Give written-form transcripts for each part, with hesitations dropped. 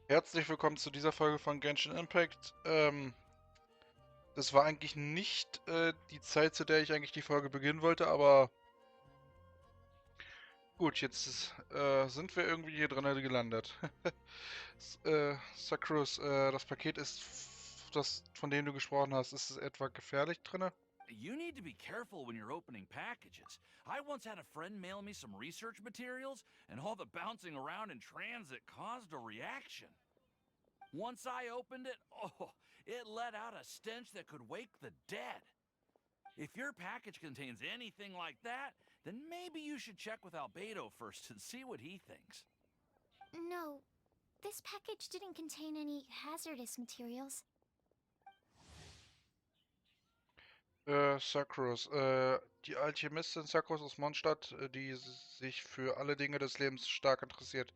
Herzlich willkommen zu dieser Folge von Genshin Impact. Das war eigentlich nicht die Zeit, zu der ich eigentlich die Folge beginnen wollte, aber gut, jetzt sind wir irgendwie hier drin gelandet. Sakrus, das Paket ist, das, von dem du gesprochen hast, ist es etwa gefährlich drinne? You need to be careful when you're opening packages. I once had a friend mail me some research materials, and all the bouncing around in transit caused a reaction. Once I opened it, it let out a stench that could wake the dead. If your package contains anything like that, then maybe you should check with Albedo first and see what he thinks. No, this package didn't contain any hazardous materials. Sakrus, die Alchemistin Sakrus aus Mondstadt, die sich für alle Dinge des Lebens stark interessiert,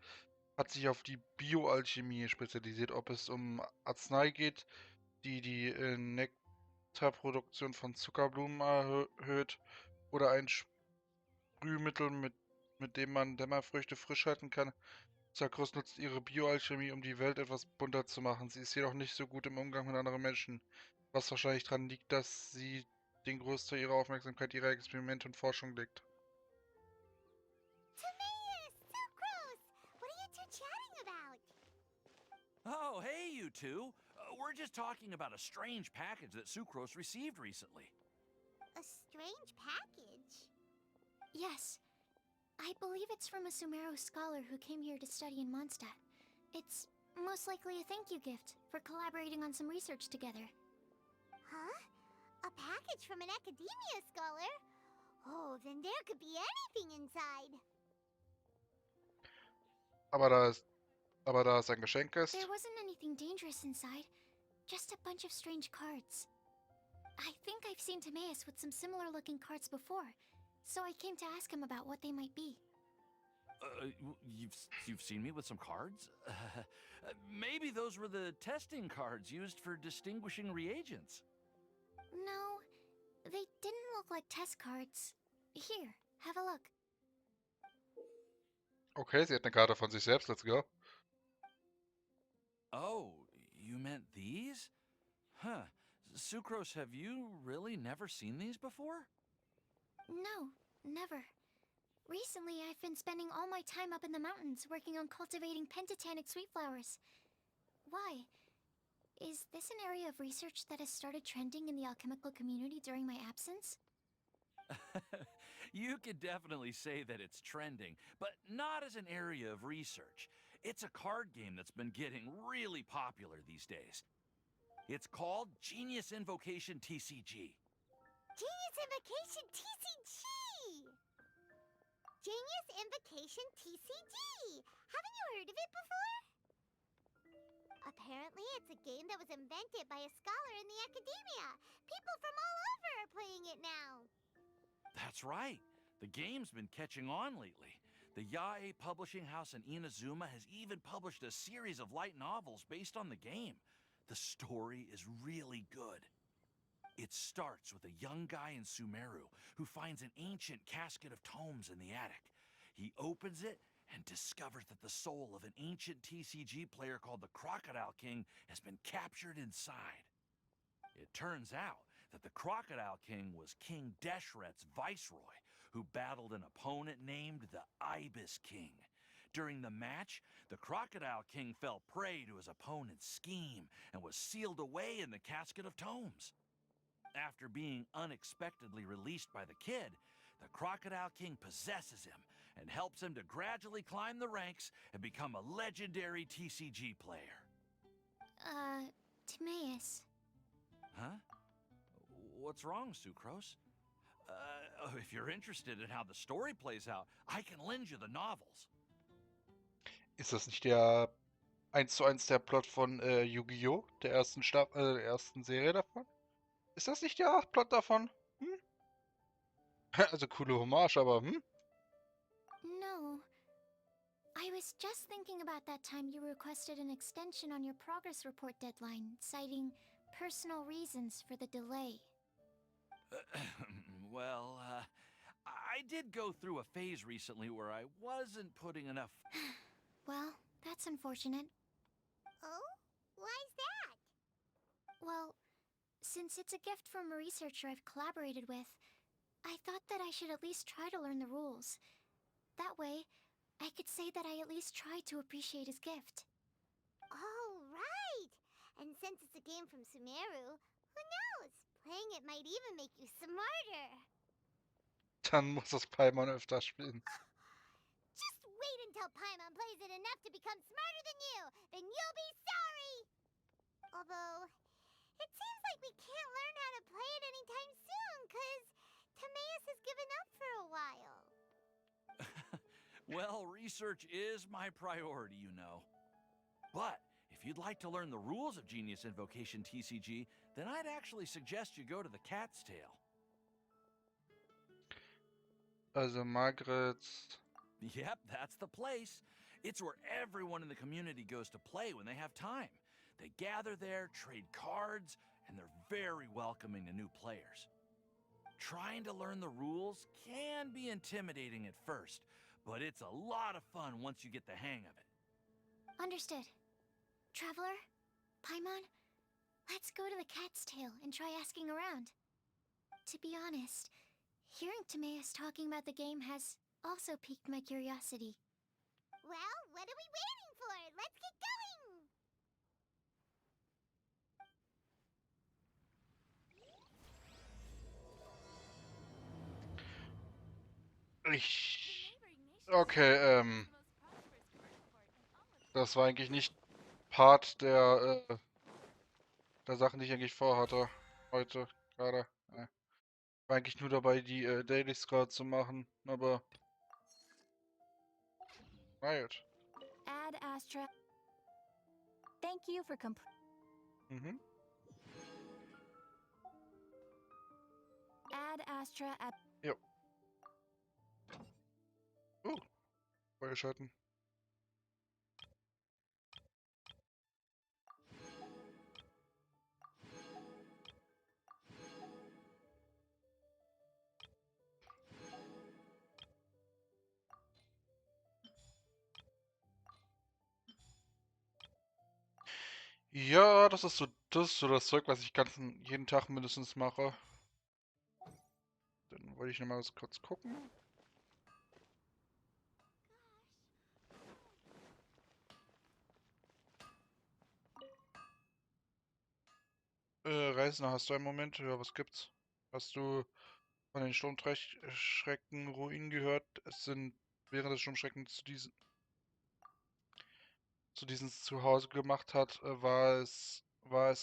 hat sich auf die Bioalchemie spezialisiert, ob es um Arznei geht, die Nektarproduktion von Zuckerblumen erhöht, oder ein Sprühmittel, mit dem man Dämmerfrüchte frisch halten kann. Sakrus nutzt ihre Bioalchemie, um die Welt etwas bunter zu machen. Sie ist jedoch nicht so gut im Umgang mit anderen Menschen, was wahrscheinlich daran liegt, dass sie den Großteil ihrer Aufmerksamkeit ihrer Experimente und Forschung legt. Timaeus! Sucrose! What are you two chatting about? Oh, hey, you two. We're just talking about a strange package that Sucrose received recently. A strange package. Yes, I believe it's from a Sumeru scholar who came here to study in Mondstadt. It's most likely a thank you gift for collaborating on some research together. Huh? A package from an academia scholar? Oh, then there could be anything inside. Aber da es ein Geschenk There ist, wasn't anything dangerous inside, just a bunch of strange cards. I think I've seen Timaeus with some similar looking cards before, so I came to ask him about what they might be. You've seen me with some cards? Maybe those were the testing cards used for distinguishing reagents. No, they didn't look like test cards. Here, have a look. okay, sie hat eine Karte von sich selbst, let's go. Oh, you meant these? Huh. Sucrose, have you really never seen these before? No, never. Recently, I've been spending all my time up in the mountains working on cultivating pentatonic sweet flowers. Why? Is this an area of research that has started trending in the alchemical community during my absence? You could definitely say that it's trending, but not as an area of research. It's a card game that's been getting really popular these days. It's called Genius Invocation TCG. Genius Invocation TCG! Genius Invocation TCG! Haven't you heard of it before? Apparently, it's a game that was invented by a scholar in the academia. People from all over are playing it now. That's right. The game's been catching on lately. The Yae publishing house in Inazuma has even published a series of light novels based on the game. The story is really good. It starts with a young guy in Sumeru who finds an ancient casket of tomes in the attic. He opens it and discovers that the soul of an ancient TCG player called the Crocodile King has been captured inside. It turns out that the Crocodile King was King Deshret's viceroy, who battled an opponent named the Ibis King. During the match, the Crocodile King fell prey to his opponent's scheme and was sealed away in the casket of tomes. After being unexpectedly released by the kid, the Crocodile King possesses him and helps him to gradually climb the ranks and become a legendary TCG player. Timaeus. Huh? What's wrong, Sucrose? If you're interested in how the story plays out, I can lend you the novels. Ist das nicht der 1:1 der Plot von Yu-Gi-Oh! Der ersten Serie davon? Ist das nicht der Plot davon? Hm? Also coole Hommage, aber hm? No. I was just thinking about that time you requested an extension on your progress report deadline, citing personal reasons for the delay. Well, I did go through a phase recently where I wasn't putting enough. Well, that's unfortunate. Why's that? Well, since it's a gift from a researcher I've collaborated with, I thought that I should at least try to learn the rules. That way, I could say that I at least tried to appreciate his gift. Oh, right! And since it's a game from Sumeru, who knows? Playing it might even make you smarter. Dann muss das Paimon öfter spielen. Just wait until Paimon plays it enough to become smarter than you! Then you'll be sorry! Although, it seems like we can't learn how to play it anytime soon, cause Timaeus has given up for a while. Well, research is my priority, you know. But if you'd like to learn the rules of Genius Invocation TCG, then I'd actually suggest you go to the Cat's Tail. Also Margret's... Yep, that's the place. It's where everyone in the community goes to play when they have time. They gather there, trade cards, and they're very welcoming to new players. Trying to learn the rules can be intimidating at first, but it's a lot of fun once you get the hang of it. Understood. Traveler? Paimon? Let's go to the Cat's Tail and try asking around. To be honest, hearing Timaeus talking about the game has also piqued my curiosity. Well, what are we waiting for? Let's get going! Okay, das war eigentlich nicht Part der Sachen, die ich eigentlich vorhatte. Heute, gerade. War eigentlich nur dabei, die Dailies gerade zu machen, aber... Na gut. Add Astra. Thank you for Mhm. Add Astra at Jo. Freigeschalten. Ja, das ist so das Zeug, was ich jeden Tag mindestens mache. Dann wollte ich nochmal kurz gucken. Reisender, hast du einen Moment? Ja, was gibt's? Hast du von den Sturmschrecken-Ruinen gehört? Es sind während des Sturmschrecken zu diesem Zuhause gemacht hat, war es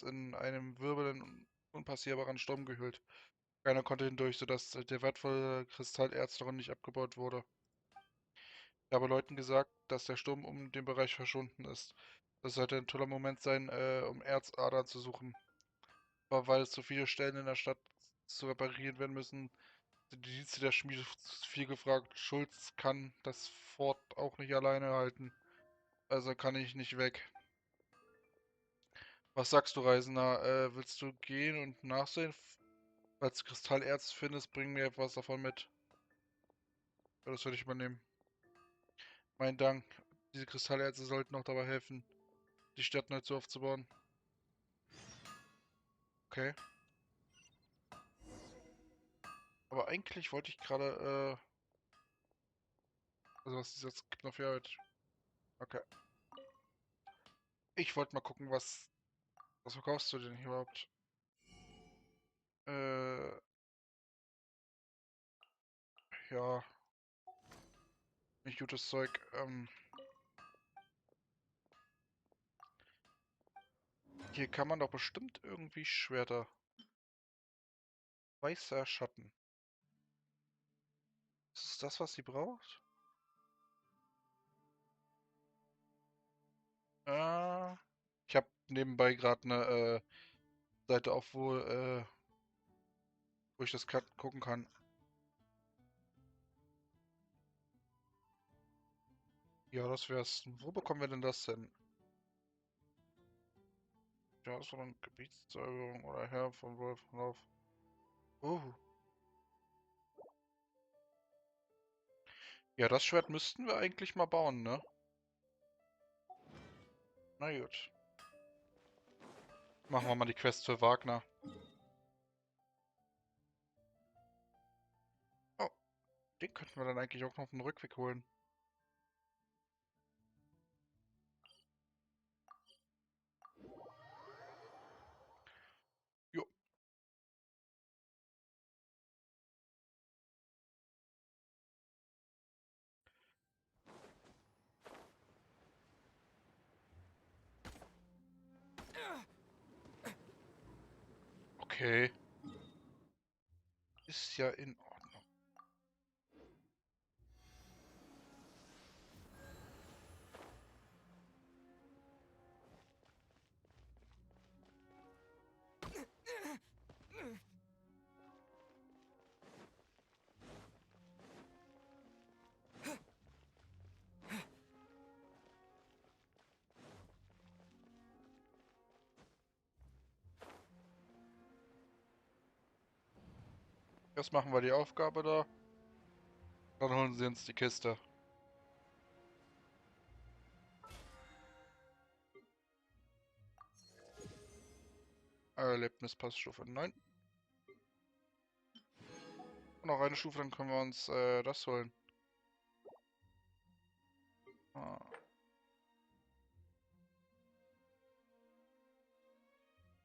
in einem wirbelnden, unpassierbaren Sturm gehüllt. Keiner konnte hindurch, sodass der wertvolle Kristallerz darin nicht abgebaut wurde. Ich habe Leuten gesagt, dass der Sturm um den Bereich verschwunden ist. Das sollte ein toller Moment sein, um Erzadern zu suchen. Aber weil es so viele Stellen in der Stadt zu reparieren werden müssen, sind die Dienste der Schmiede viel gefragt. Schulz kann das Fort auch nicht alleine halten. Also kann ich nicht weg. Was sagst du, Reisender? Willst du gehen und nachsehen? Falls du Kristallerz findest, bring mir etwas davon mit. Ja, das würde ich übernehmen. Mein Dank. Diese Kristallerze sollten auch dabei helfen, die Stadt neu zu aufzubauen. Okay. Aber eigentlich wollte ich gerade, also was ist jetzt? Gibt noch viel. Okay. Ich wollte mal gucken, was verkaufst du denn hier überhaupt? Äh, ja, nicht gutes Zeug. Hier kann man doch bestimmt irgendwie Schwerter. Weißer Schatten. Ist es das, was sie braucht? Ich habe nebenbei gerade eine Seite auf, wo ich das gucken kann. Ja, das wär's. Wo bekommen wir denn das denn? Ja, das war eine Gebietsäuberung oder Herr von Wolfenlauf. Oh. Ja, das Schwert müssten wir eigentlich mal bauen, ne? Na gut. Machen wir mal die Quest für Wagner. Oh, den könnten wir dann eigentlich auch noch auf den Rückweg holen. Jo. Okay. Ist ja in Ordnung. Erst machen wir die Aufgabe da. Dann holen sie uns die Kiste. Erlebnispassstufe 9. Und noch eine Stufe, dann können wir uns das holen. Ah.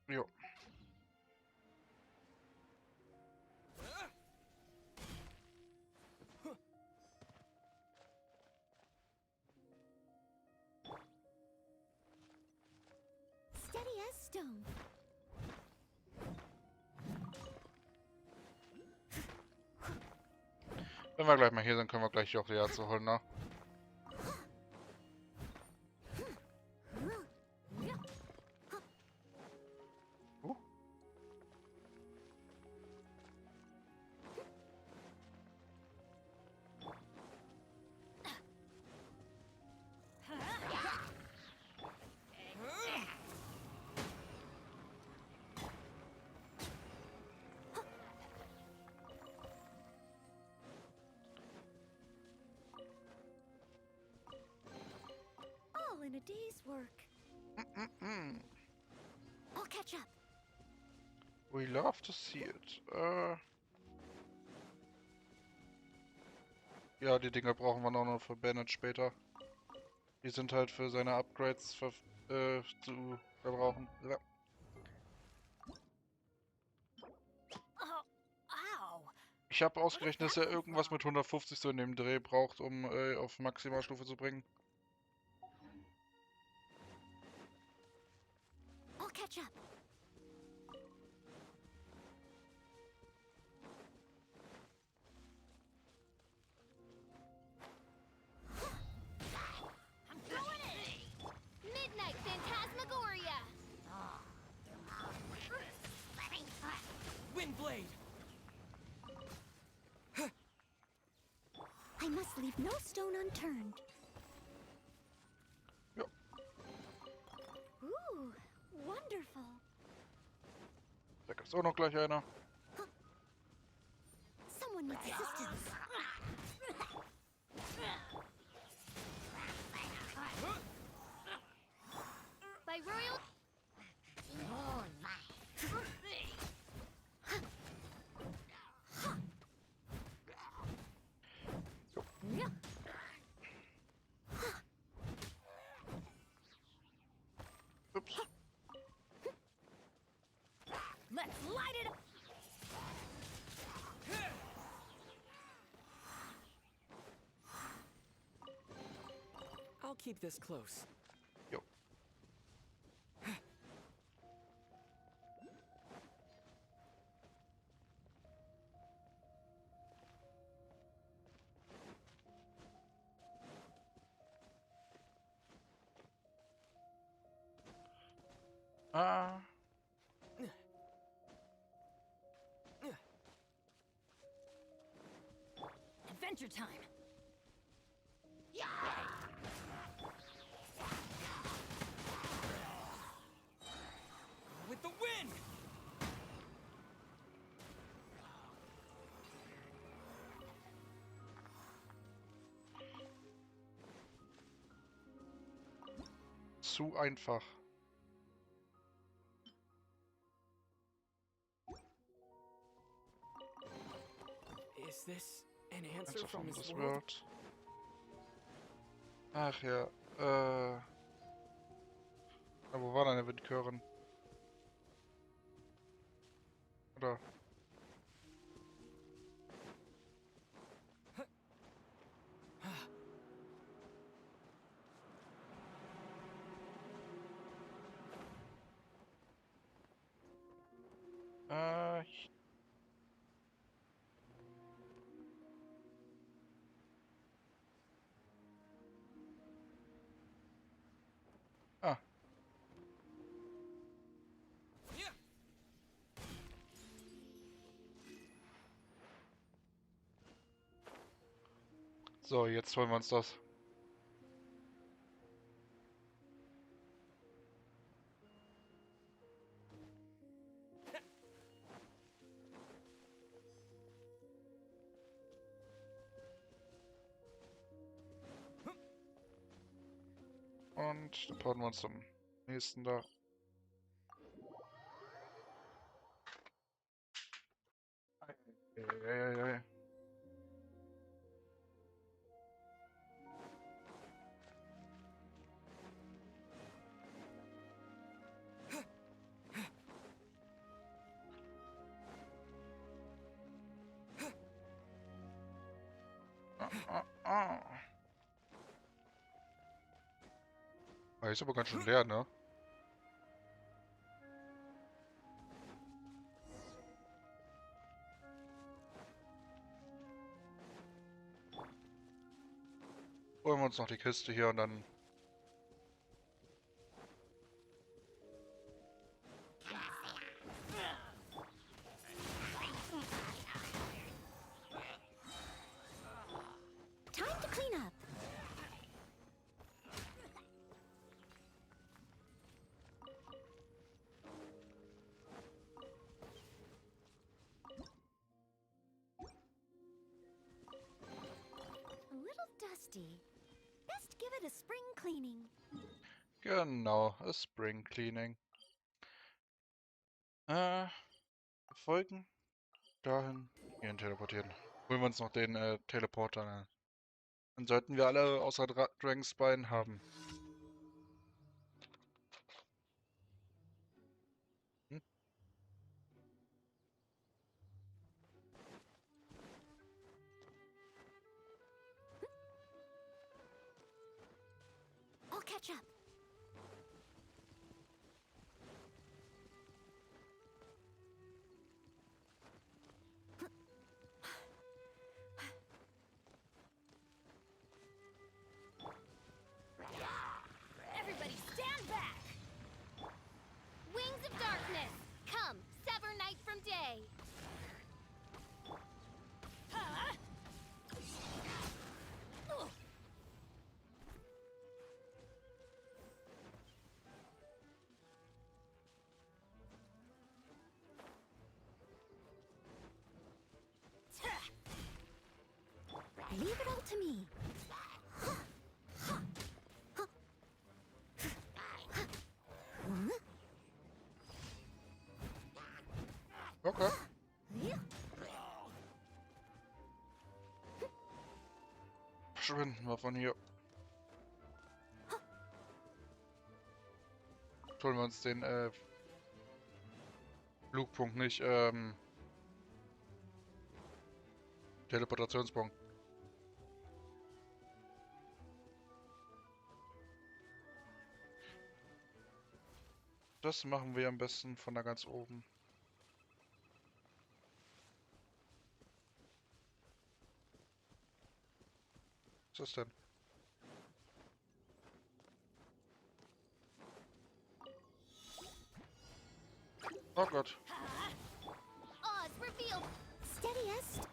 Jo. Steady as stone. Wenn wir gleich mal hier sind, können wir gleich auch die Ärzte holen, ne? Uh. All in a day's work. I'll catch up. We love to see it. Ja, die Dinger brauchen wir noch für Bennett später. Die sind halt für seine Upgrades zu verbrauchen. Ja. Oh, ow. Ich habe ausgerechnet, dass er irgendwas mit 150 so in dem Dreh braucht, um auf Maximalstufe zu bringen. I'll catch up. I'm doing it! Midnight Phantasmagoria! Windblade! I must leave no stone unturned. Ja. Ooh, wonderful. Da gibt's auch noch gleich einer. Someone needs assistance. By royal... Ups. Let's light it up! I'll keep this close. Jo. Ah. Adventure time! With the wind! Zu einfach. Is this an answer Answer from from this this world? world. Ach ja, wo war deine Windchörin? Oder? Äh, ich- ah, so, jetzt holen wir uns das. Und dann bauen wir uns zum nächsten da. Eieiei. Ah. Ah, ist aber ganz schön leer, ne? Holen wir uns noch die Kiste hier und dann... Time to clean up. A little dusty. Best give it a spring cleaning. Genau, a Spring Cleaning. Folgen. Dahin. Hierhin teleportieren. Holen wir uns noch den Teleporter. Ne? Dann sollten wir alle außer Dragons Bein haben. Hm? I'll catch up. Everybody stand back! Wings of darkness, come, sever night from day! Huh? Ugh. Leave it all to me. Okay. Verschwinden wir von hier. Holen wir uns den Flugpunkt nicht, Teleportationspunkt. Das machen wir am besten von da ganz oben. Was ist das denn? Oh Gott. Oz, reveal! Steadiest.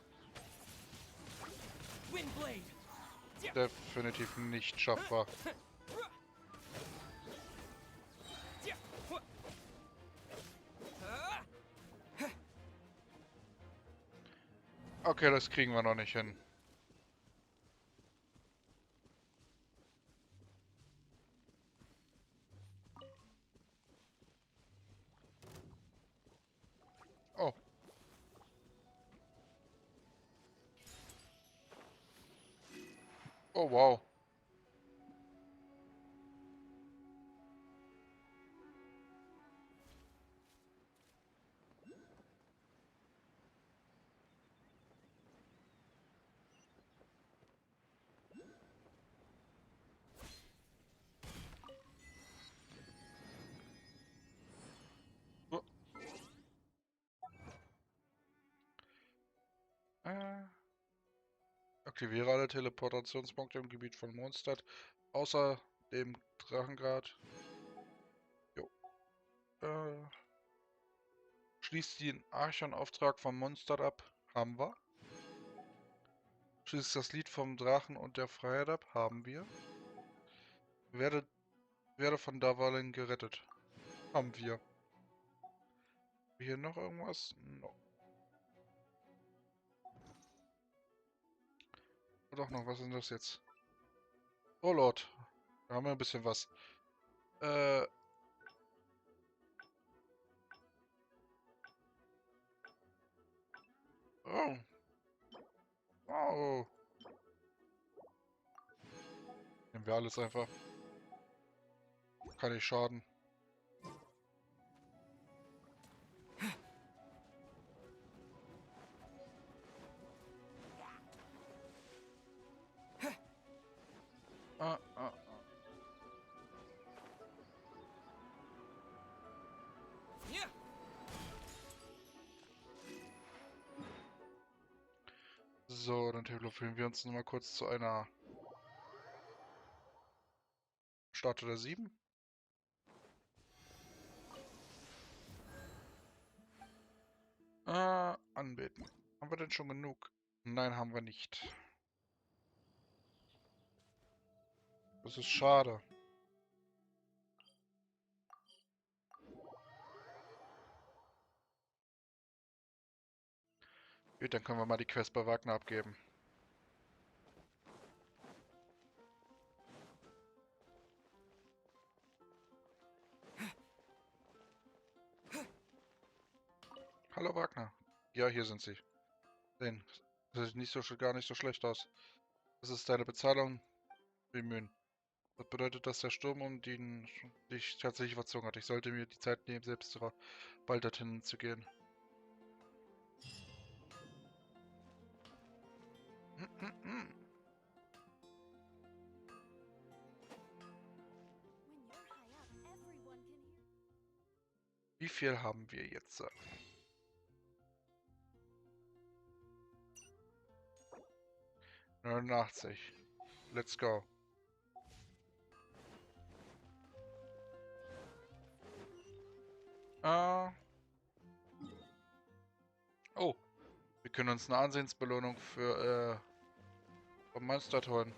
Windblade! Definitiv nicht schaffbar. Okay, das kriegen wir noch nicht hin. Oh. Oh, wow. Oh, aktiviere alle Teleportationspunkte im Gebiet von Mondstadt, außer dem Drachengrad. Jo. Schließt den Archon-Auftrag vom Mondstadt ab. Haben wir. Schließt das Lied vom Drachen und der Freiheit ab. Haben wir. Werde, werde von Davalin gerettet. Haben wir. Hier noch irgendwas? No. Doch noch, was ist denn das jetzt? Oh Lord. Da haben wir ein bisschen was. Äh. Oh. Oh. Nehmen wir alles einfach. Kann nicht schaden. Ah, ah. Yeah. So, dann teleportieren wir uns nochmal kurz zu einer Statue der 7. Anbeten. Haben wir denn schon genug? Nein, haben wir nicht. Das ist schade. Gut, dann können wir mal die Quest bei Wagner abgeben. Hallo Wagner. Ja, hier sind sie. Sehen. Das sieht nicht so, gar nicht so schlecht aus. Das ist deine Bezahlung. Bemühen. Das bedeutet, dass der Sturm um dich tatsächlich verzogen hat. Ich sollte mir die Zeit nehmen, selbst bald dorthin zu gehen. Wie viel haben wir jetzt? 89. Let's go. Oh, wir können uns eine Ansehensbelohnung für vom Monster holen.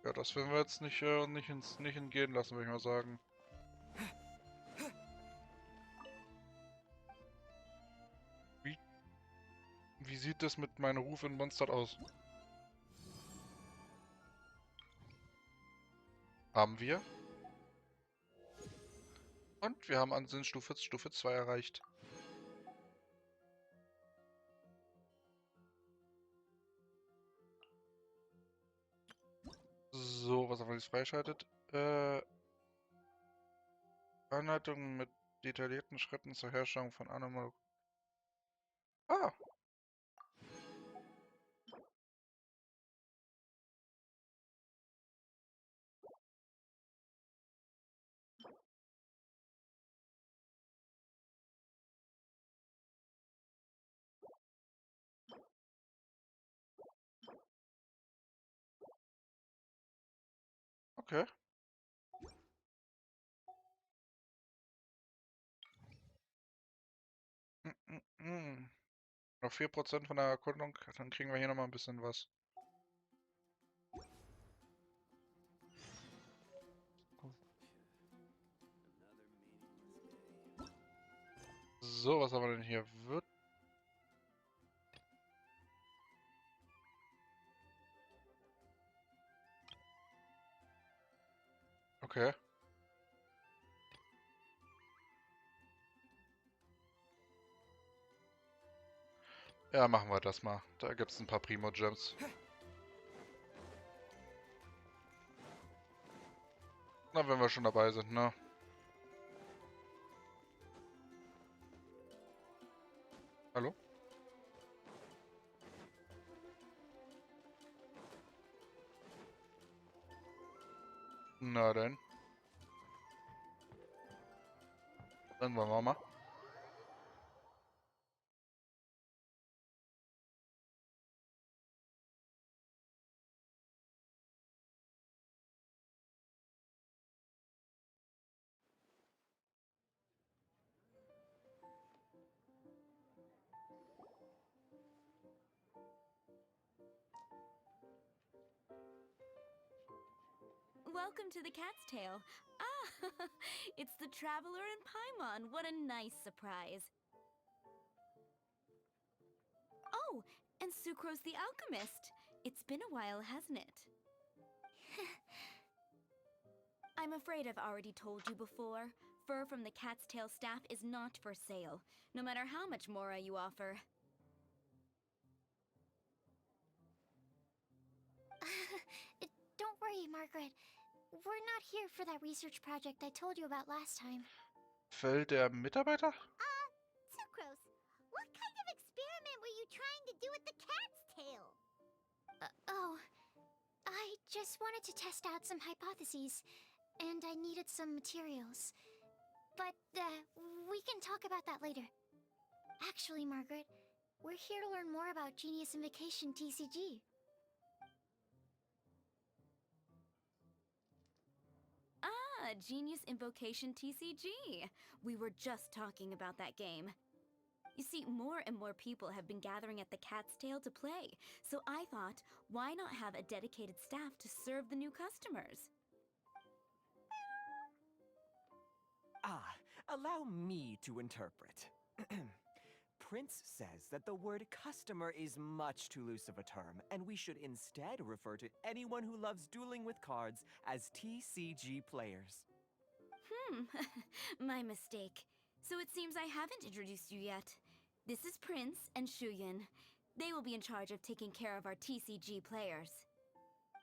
Ja, das werden wir jetzt nicht entgehen lassen, würde ich mal sagen. Wie, wie sieht es mit meinem Ruf in Mondstadt aus? Haben wir. Und wir haben Stufe 2 erreicht. So, was haben wir jetzt freischaltet? Anleitungen mit detaillierten Schritten zur Herstellung von Animal. Ah, okay. Mm, mm, mm. Noch 4% von der Erkundung, dann kriegen wir hier nochmal ein bisschen was. So, was haben wir denn hier? Wird. Okay. Ja, machen wir das mal. Da gibt's ein paar Primo-Gems. Na, wenn wir schon dabei sind, ne? Hallo? Na denn. Dann wollen wir mal. Welcome to the Cat's Tail. Ah, it's the Traveler and Paimon. What a nice surprise. Oh, and Sucrose the Alchemist. It's been a while, hasn't it? I'm afraid I've already told you before. Fur from the Cat's Tail staff is not for sale, no matter how much Mora you offer. Don't worry, Margaret. We're not here for that research project I told you about last time. Fällt der Mitarbeiter? Sucrose, what kind of experiment were you trying to do with the cat's tail? Oh, I just wanted to test out some hypotheses, and I needed some materials. But, we can talk about that later. Actually, Margaret, we're here to learn more about Genius Invocation TCG. Ah, Genius Invocation TCG. We were just talking about that game. You see, more and more people have been gathering at the Cat's Tail to play, so I thought, why not have a dedicated staff to serve the new customers? Ah, allow me to interpret. Prince says that the word customer is much too loose of a term, and we should instead refer to anyone who loves dueling with cards as TCG players. My mistake. So it seems I haven't introduced you yet. This is Prince and Shuyan. They will be in charge of taking care of our TCG players.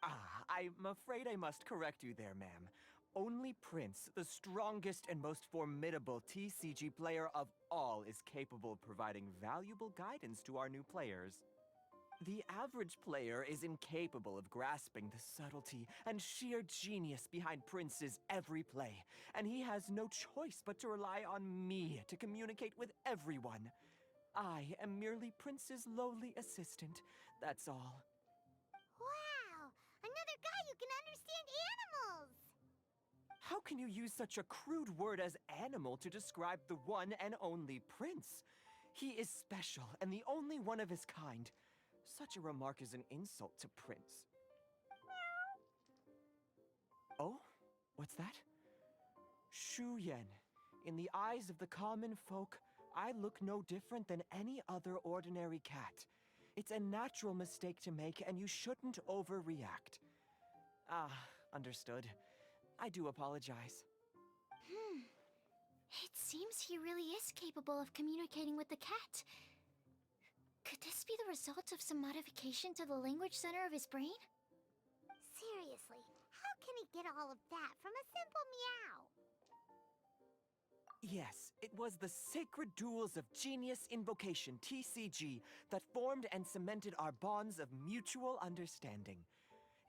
Ah, I'm afraid I must correct you there, ma'am. Only Prince, the strongest and most formidable TCG player of all, is capable of providing valuable guidance to our new players. The average player is incapable of grasping the subtlety and sheer genius behind Prince's every play, and he has no choice but to rely on me to communicate with everyone. I am merely Prince's lowly assistant, that's all. Wow, another guy who can understand animals! How can you use such a crude word as animal to describe the one and only Prince? He is special and the only one of his kind. Such a remark is an insult to Prince. Oh? What's that? Shuyan. In the eyes of the common folk, I look no different than any other ordinary cat. It's a natural mistake to make, and you shouldn't overreact. Ah, understood. I do apologize. It seems he really is capable of communicating with the cat. Could this be the result of some modification to the language center of his brain? Seriously, how can he get all of that from a simple meow? Yes, it was the Sacred Duels of Genius Invocation, TCG, that formed and cemented our bonds of mutual understanding.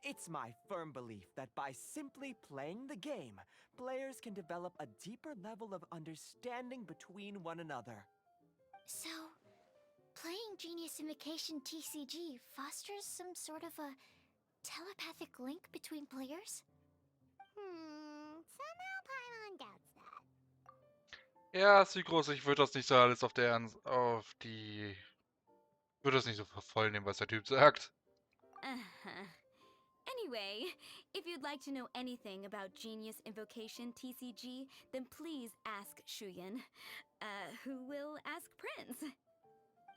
It's my firm belief that by simply playing the game, players can develop a deeper level of understanding between one another. So, playing Genius Invocation TCG fosters some sort of a telepathic link between players? Somehow Paimon doubts that. Ja, Sucrose, ich würde das nicht so alles auf würde das nicht so für voll nehmen, was der Typ sagt. Uh-huh. Anyway, if you'd like to know anything about Genius Invocation TCG, then please ask Shuyan, who will ask Prince.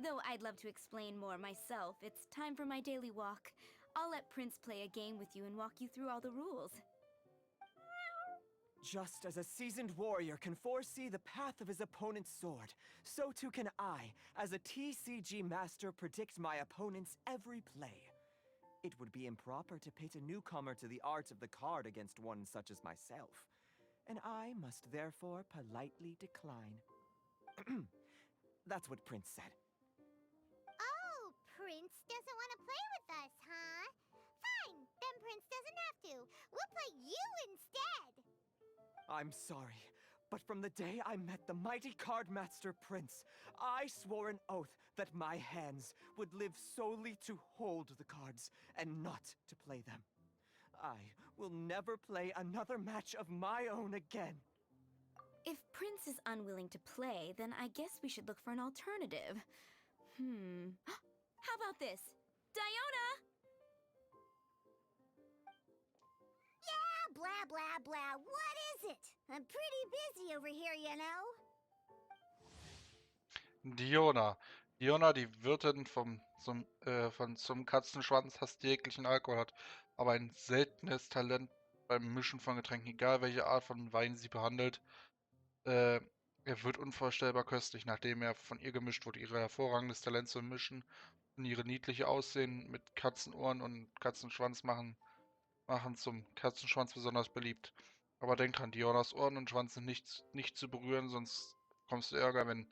Though I'd love to explain more myself, it's time for my daily walk. I'll let Prince play a game with you and walk you through all the rules. Just as a seasoned warrior can foresee the path of his opponent's sword, so too can I, as a TCG master, predict my opponent's every play. It would be improper to pit a newcomer to the art of the card against one such as myself, and I must therefore politely decline. That's what Prince said. Oh, Prince doesn't want to play with us, huh? Fine, then Prince doesn't have to. We'll play you instead. I'm sorry, but from the day I met the mighty Cardmaster Prince, I swore an oath that my hands would live solely to hold the cards and not to play them. I will never play another match of my own again. If Prince is unwilling to play, then I guess we should look for an alternative. How about this? Diona! Yeah, blah, blah, blah. What is it? I'm pretty busy over here, you know. Diona. Diona, die Wirtin von zum Katzenschwanz, hasst jeglichen Alkohol, hat aber ein seltenes Talent beim Mischen von Getränken, egal welche Art von Wein sie behandelt. Er wird unvorstellbar köstlich, nachdem er von ihr gemischt wurde. Ihre hervorragendes Talent zum Mischen und ihre niedliche Aussehen mit Katzenohren und Katzenschwanz machen zum Katzenschwanz besonders beliebt. Aber denk dran, Dionas Ohren und Schwanz sind nicht zu berühren, sonst kommst du Ärger, wenn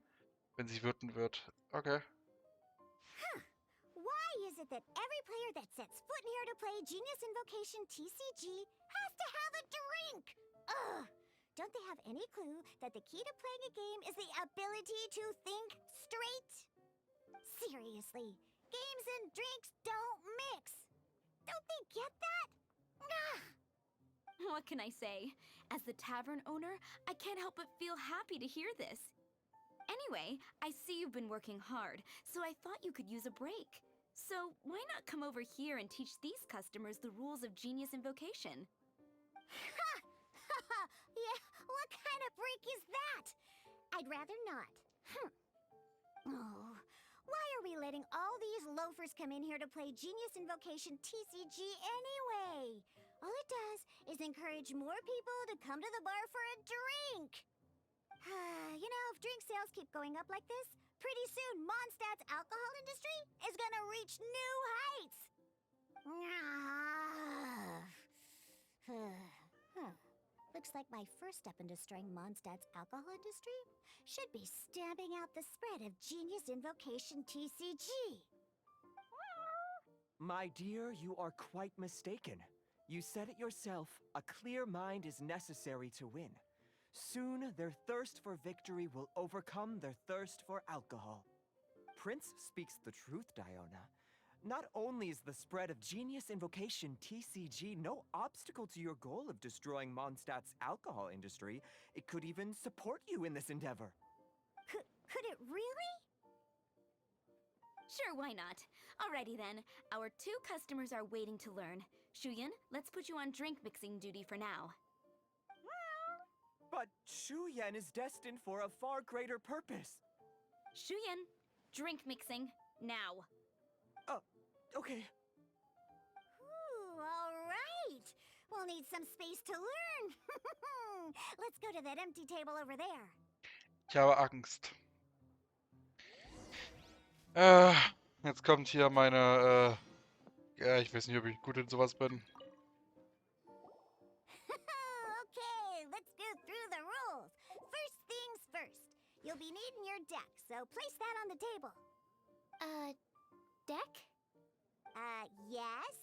sie wütend wird. Okay. Why is it that every player that sets foot in here to play Genius Invocation TCG has to have a drink? Ugh! Don't they have any clue that the key to playing a game is the ability to think straight? Seriously, games and drinks don't mix. Don't they get that? Ugh! What can I say? As the tavern owner, I can't help but feel happy to hear this. Anyway, I see you've been working hard, so I thought you could use a break. So why not come over here and teach these customers the rules of Genius Invocation? Ha! Yeah, what kind of break is that? I'd rather not. Oh, why are we letting all these loafers come in here to play Genius Invocation TCG anyway? All it does is encourage more people to come to the bar for a drink. You know, if drink sales keep going up like this, pretty soon Mondstadt's alcohol industry is gonna reach new heights. Looks like my first step in destroying Mondstadt's alcohol industry should be stamping out the spread of Genius Invocation TCG. My dear, you are quite mistaken. You said it yourself, a clear mind is necessary to win. Soon, their thirst for victory will overcome their thirst for alcohol. Prince speaks the truth, Diona. Not only is the spread of Genius Invocation TCG no obstacle to your goal of destroying Mondstadt's alcohol industry, it could even support you in this endeavor. Could it really? Sure, why not? Alrighty then, our 2 customers are waiting to learn. Shuyan, let's put you on drink mixing duty for now. But Shuyan is destined for a far greater purpose. Shuyan, drink mixing, now. Okay. Ooh, all right. We'll need some space to learn. Let's go to that empty table over there. Ich habe Angst. Jetzt kommt hier meine, ja, ich weiß nicht, ob ich gut in sowas bin. Okay, let's go through the rules. First things first. You'll be needing your deck, so place that on the table. Deck? Yes?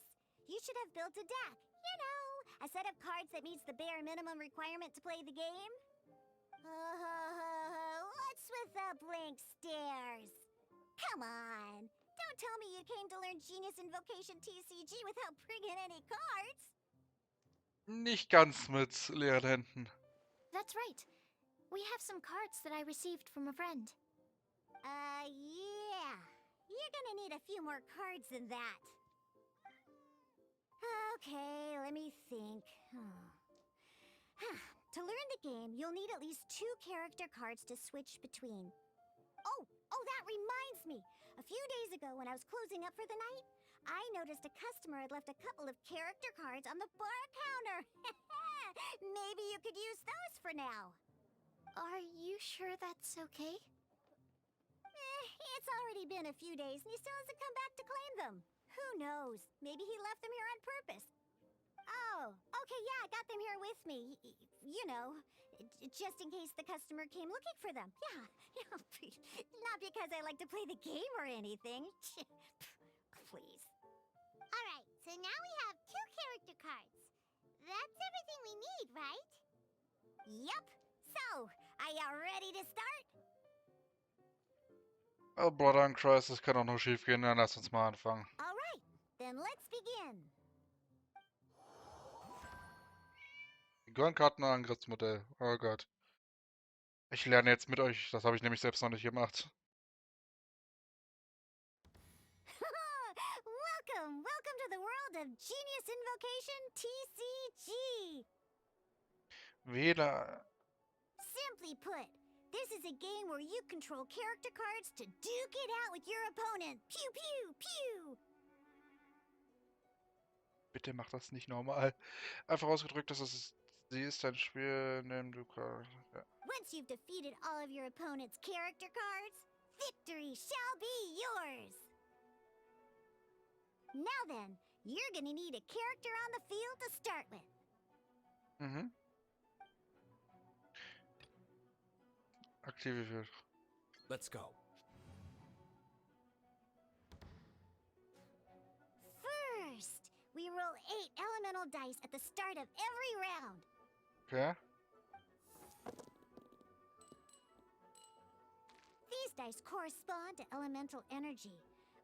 You should have built a deck. You know, a set of cards that meets the bare minimum requirement to play the game. What's with the blank stares? Come on. Don't tell me you came to learn Genius Invocation TCG without bringing any cards. Nicht ganz mit leeren Händen. That's right. We have some cards that I received from a friend. Yeah. You're gonna need a few more cards than that. Okay, let me think. To learn the game, you'll need at least 2 character cards to switch between. Oh, that reminds me! A few days ago, when I was closing up for the night, I noticed a customer had left a couple of character cards on the bar counter. Maybe you could use those for now. Are you sure that's okay? It's already been a few days and he still hasn't come back to claim them. Who knows? Maybe he left them here on purpose. Oh, okay, yeah, I got them here with me. You know, just in case the customer came looking for them. Yeah, not because I like to play the game or anything. Please. Alright, so now we have 2 character cards. That's everything we need, right? Yup. So, are you ready to start? Oh, Brother in Christ, das kann doch nur schief gehen. Dann lass uns mal anfangen. Alright, then let's begin. Figurenkartenangriffsmodell. Oh Gott. Ich lerne jetzt mit euch. Das habe ich nämlich selbst noch nicht gemacht. Welcome to the world of Genius Invocation TCG. Wähler. Simply put, this is a game where you control character cards to duke it out with your opponent. Pew, pew, pew. Bitte mach das nicht normal. Einfach ausgedrückt, sie ist ein Spiel, in dem du... Ja. Once you've defeated all of your opponent's character cards, victory shall be yours. Now then, you're gonna need a character on the field to start with. Mhm. Aktiviert. Let's go. First, we roll 8 elemental dice at the start of every round. Okay. These dice correspond to elemental energy.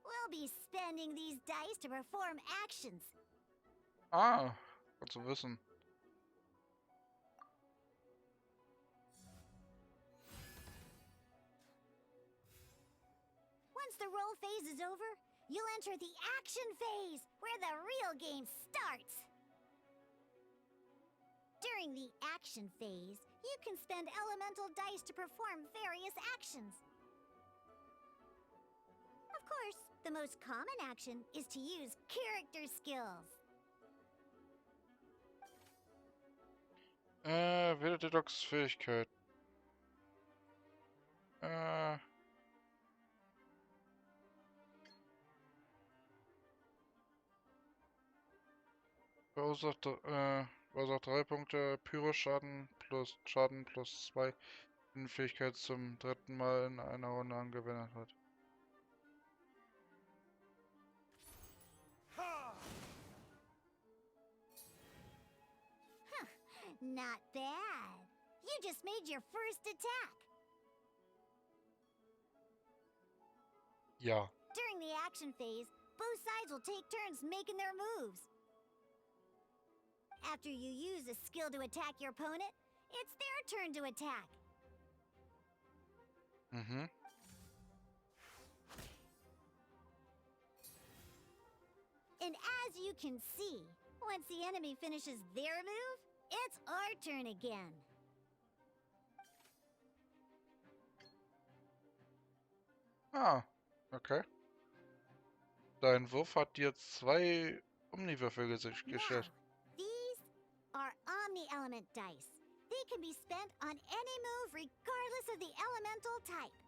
We'll be spending these dice to perform actions. Ah, gut zu wissen. Once the roll phase is over, you'll enter the action phase, where the real game starts. During the action phase, you can spend elemental dice to perform various actions. Of course, the most common action is to use character skills. Wähle Detox Fähigkeit. Verursacht 3 Punkte Pyroschaden plus Schaden plus 2, wenn die Fähigkeit zum 3. Mal in einer Runde angewendet wird. Not bad. You just made your first attack. Ja. During the action phase, both sides will take turns making their moves. After you use a skill to attack your opponent, it's their turn to attack. Mhm. And as you can see, once the enemy finishes their move, it's our turn again. Ah, okay. Dein Wurf hat dir 2 Omniwürfel gestellt. Now, these are Omni-Element dice. They can be spent on any move regardless of the elemental type.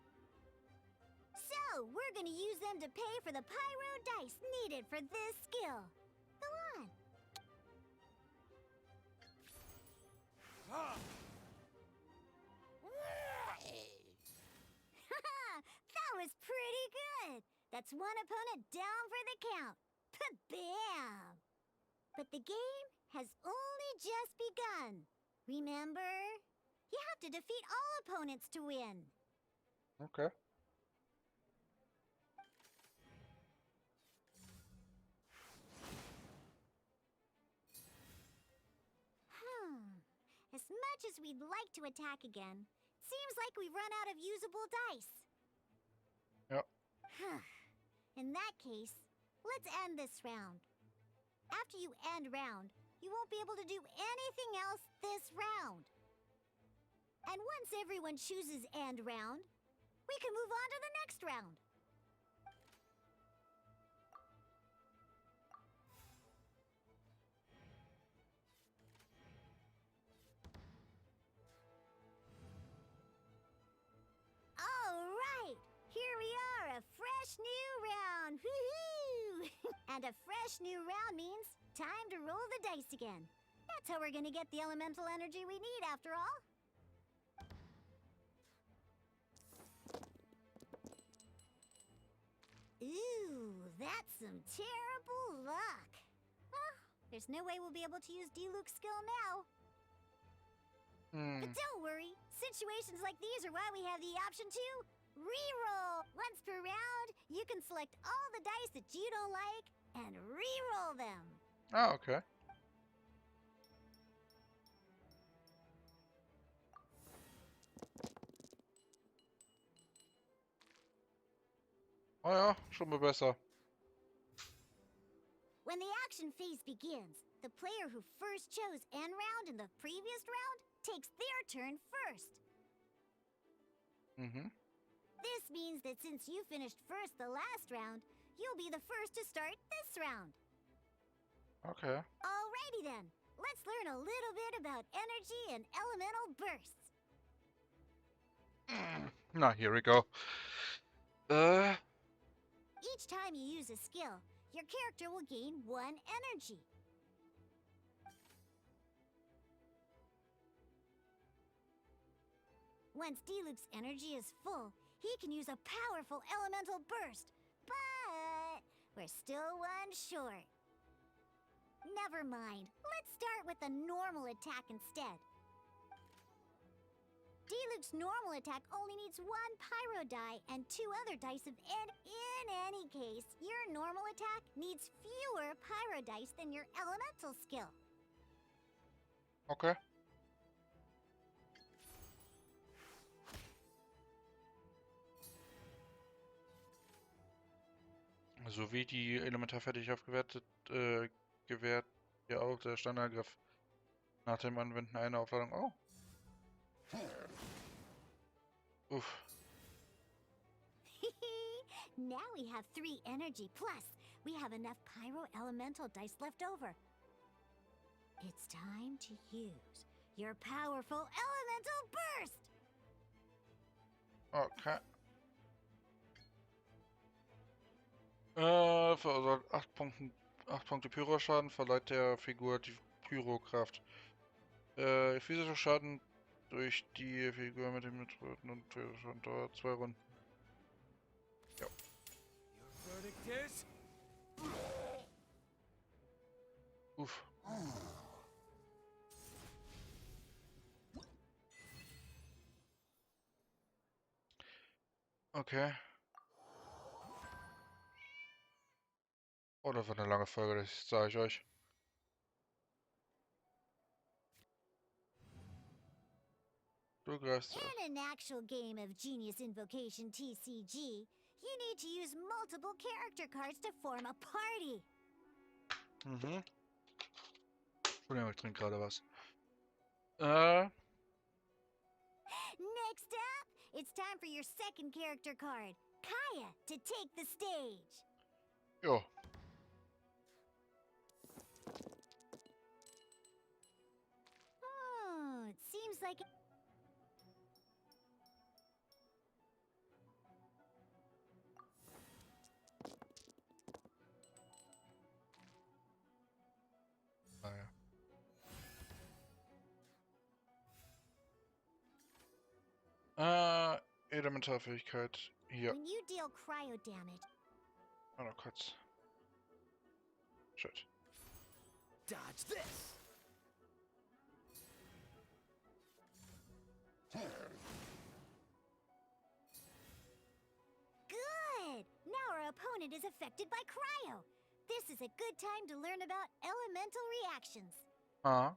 So, we're gonna use them to pay for the pyro dice needed for this skill. Go on. That was pretty good. That's one opponent down for the count. Bam! But the game has only just begun. Remember? You have to defeat all opponents to win. Okay. As much as we'd like to attack again, seems like we've run out of usable dice. Yep. In that case, let's end this round. After you end round, you won't be able to do anything else this round. And once everyone chooses end round, we can move on to the next round. And a fresh new round means time to roll the dice again. That's how we're gonna get the elemental energy we need, after all. Ooh, that's some terrible luck. Well, there's no way we'll be able to use Diluc's skill now. But don't worry, situations like these are why we have the option to reroll. Once per round, you can select all the dice that you don't like and reroll them. Ah, okay. Oh ja, schon mal besser. When the action phase begins, the player who first chose end round in the previous round takes their turn first. Mhm. This means that since you finished first the last round, you'll be the first to start this round. Okay. Alrighty then, let's learn a little bit about energy and elemental bursts. Na, here we go. Each time you use a skill, your character will gain 1 energy. Once Diluc's energy is full, he can use a powerful elemental burst. But we're still one short. Never mind. Let's start with a normal attack instead. Diluc's normal attack only needs 1 pyro die and 2 other dice of in any case, your normal attack needs fewer pyro dice than your elemental skill. Okay. So wie die Elementarfertigkeit gewährt ja auch der Standardangriff. Nach dem Anwenden einer Aufladung. Oh. Uff. Now we have 3 energy, plus we have enough pyro elemental dice left over. It's time to use your powerful elemental burst! Okay. Verursacht 8 Punkte Pyroschaden, verleiht der Figur die Pyrokraft. Physischer Schaden durch die Figur mit dem Mittreten und Pyroschaden dauert 2 Runden. Ja. Uff. Okay. Oh, das war eine lange Folge, das sage ich euch. Du greifst zuerst. In an actual game of Genius Invocation TCG, you need to use multiple character cards to form a party. Mhm. Entschuldigung, ich trinke gerade was. Next up, it's time for your second character card, Kaya, to take the stage. Jo. Oh, it seems like... Naja. Elementarfähigkeit. Hier. When you deal cryo damage... Oh, noch kurz. Shit. Dodge this! Good! Now our opponent is affected by cryo. This is a good time to learn about elemental reactions. Ah.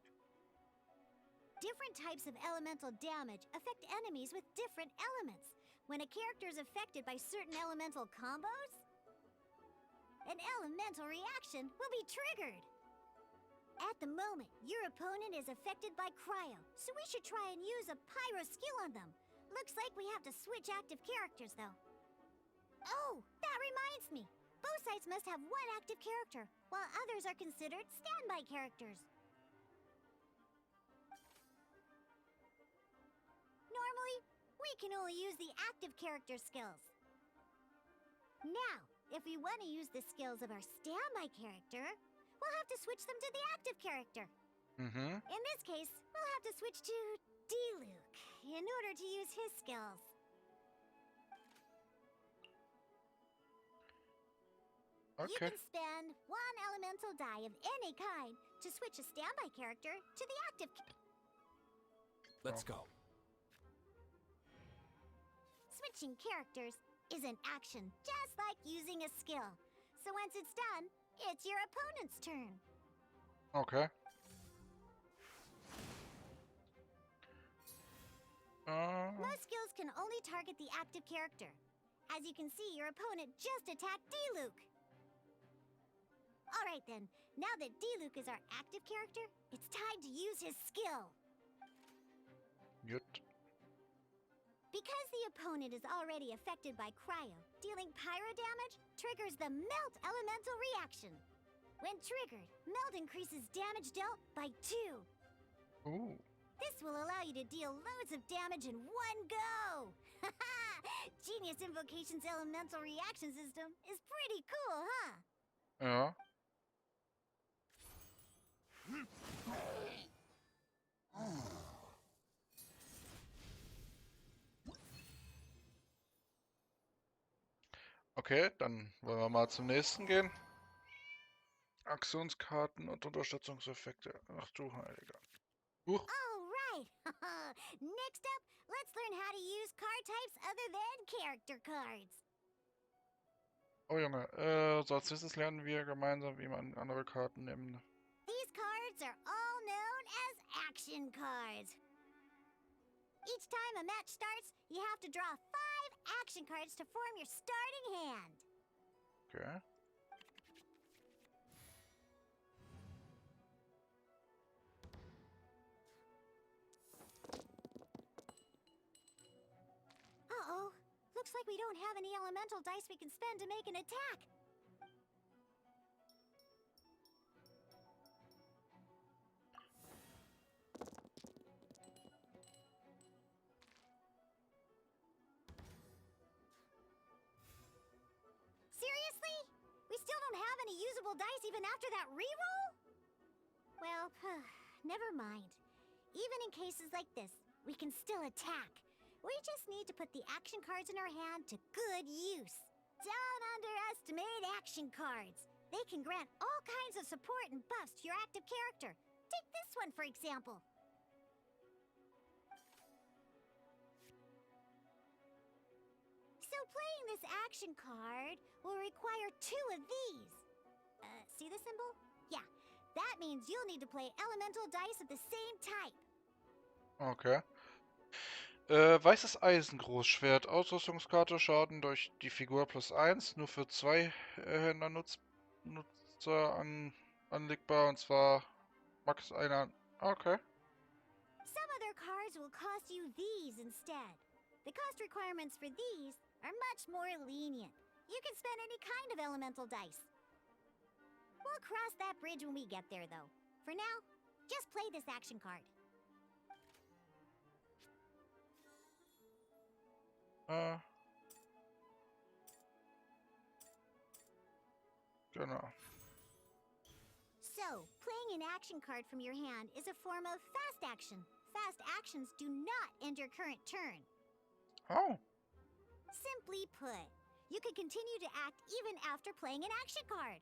Different types of elemental damage affect enemies with different elements. When a character is affected by certain elemental combos, an elemental reaction will be triggered. At the moment, your opponent is affected by cryo, so we should try and use a pyro skill on them. Looks like we have to switch active characters, though. Oh, that reminds me. Both sides must have 1 active character, while others are considered standby characters. Normally, we can only use the active character skills. Now, if we want to use the skills of our standby character, we'll have to switch them to the active character. Mhm. In this case, we'll have to switch to D-Luke in order to use his skills. You Okay. can spend one elemental die of any kind to switch a standby character to the active. Let's go. Switching characters is an action, just like using a skill. So once it's done, it's your opponent's turn. Okay. Most skills can only target the active character. As you can see, your opponent just attacked D-Luke. Alright then, now that D-Luke is our active character, it's time to use his skill. Gut. Because the opponent is already affected by cryo, dealing pyro damage triggers the melt elemental reaction. When triggered, melt increases damage dealt by 2. Ooh. This will allow you to deal loads of damage in one go! Genius Invocation's elemental reaction system is pretty cool, huh? Ja. Okay, dann wollen wir mal zum nächsten gehen. Aktionskarten und Unterstützungseffekte. Ach du Heiliger. Huch. Alright! Next up, let's learn how to use card types other than character cards. Oh Junge, so als nächstes lernen wir gemeinsam, wie man andere Karten nimmt. These cards are all known as action cards. Each time a match starts, you have to draw 5 action cards to form your starting hand. Okay. Uh-oh. Looks like we don't have any elemental dice we can spend to make an attack. Seriously? We still don't have any usable dice even after that reroll? Well, never mind. Even in cases like this, we can still attack. We just need to put the action cards in our hand to good use. Don't underestimate action cards. They can grant all kinds of support and buffs to your active character. Take this one, for example. So playing this action card will require 2 of these. See the symbol? Yeah, that means you'll need to play elemental dice of the same type. Okay. Weißes Eisengroßschwert. Ausrüstungskarte, Schaden durch die Figur +1. Nur für 2 Nutzer anlegbar. Und zwar max einer. Okay. Some other cards will cost you these instead. The cost requirements for these are much more lenient. You can spend any kind of elemental dice. We'll cross that bridge when we get there, though. For now, just play this action card. Genau. So, playing an action card from your hand is a form of fast action. Fast actions do not end your current turn. Oh. Simply put, you can continue to act even after playing an action card.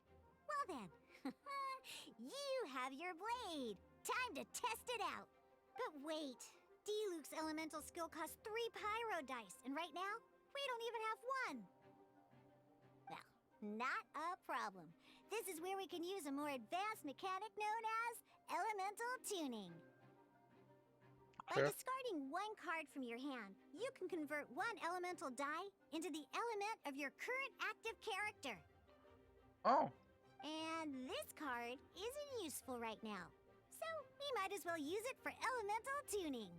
Well then, you have your blade. Time to test it out. But wait, D-Luke's elemental skill costs 3 pyro dice, and right now, we don't even have 1. Well, not a problem. This is where we can use a more advanced mechanic known as elemental tuning. By Okay. discarding 1 card from your hand, you can convert 1 elemental die into the element of your current active character. Oh. And this card isn't useful right now, so we might as well use it for elemental tuning.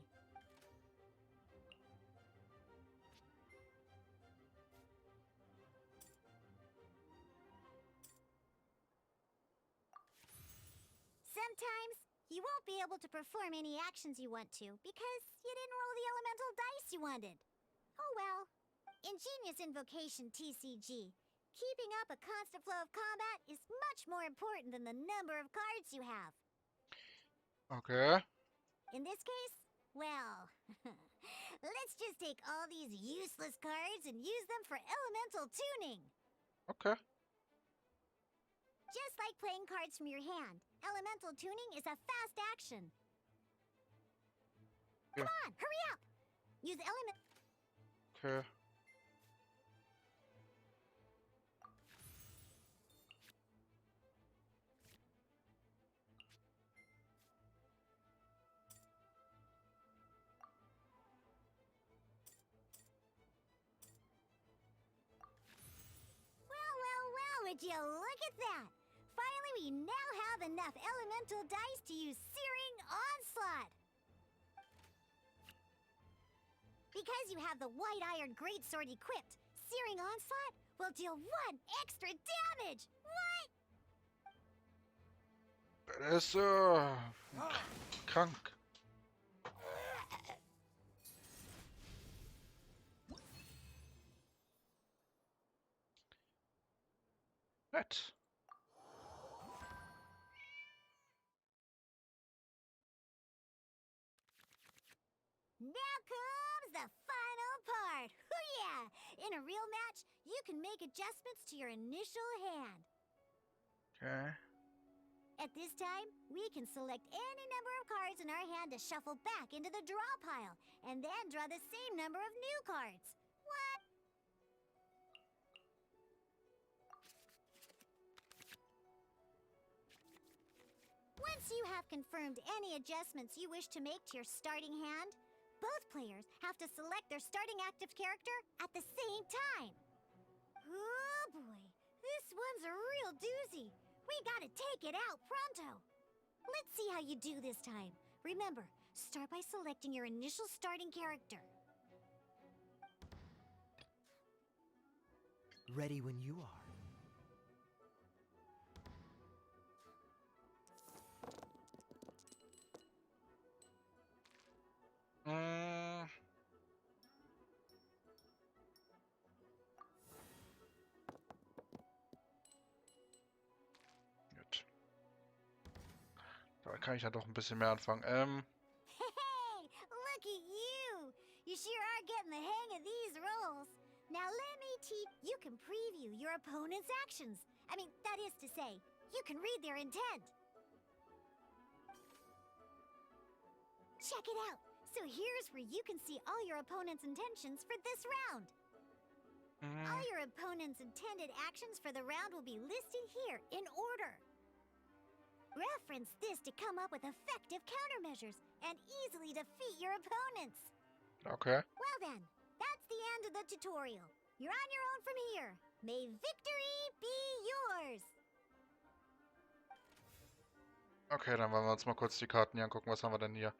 Sometimes you won't be able to perform any actions you want to because you didn't roll the elemental dice you wanted. Oh well. In Genius Invocation TCG, Keeping up a constant flow of combat is much more important than the number of cards you have. Okay. In this case, well, let's just take all these useless cards and use them for elemental tuning. Okay. Just like playing cards from your hand, elemental tuning is a fast action. Yeah. Come on, hurry up! Use element. Okay. Well, would you look at that? Finally, we now have enough elemental dice to use Searing Onslaught. Because you have the White Iron Greatsword equipped, Searing Onslaught will deal 1 extra damage! What? Das ist krank. Nett. Now comes the final part! Hoo yeah! In a real match, you can make adjustments to your initial hand. Okay. At this time, we can select any number of cards in our hand to shuffle back into the draw pile, and then draw the same number of new cards. What? Once you have confirmed any adjustments you wish to make to your starting hand, both players have to select their starting active character at the same time. Oh boy, this one's a real doozy. We gotta take it out pronto. Let's see how you do this time. Remember, start by selecting your initial starting character. Ready when you are. Gut. Da kann ich ja doch ein bisschen mehr anfangen. Hey, look at you! You sure are getting the hang of these rolls. Now let me teach. You can preview your opponent's actions. I mean, that is to say, you can read their intent. Check it out. So here's where you can see all your opponent's intentions for this round. All your opponent's intended actions for the round will be listed here in order. Reference this to come up with effective countermeasures and easily defeat your opponents. Okay. Well then, that's the end of the tutorial. You're on your own from here. May victory be yours. Okay, dann wollen wir uns mal kurz die Karten hier angucken. Was haben wir denn hier?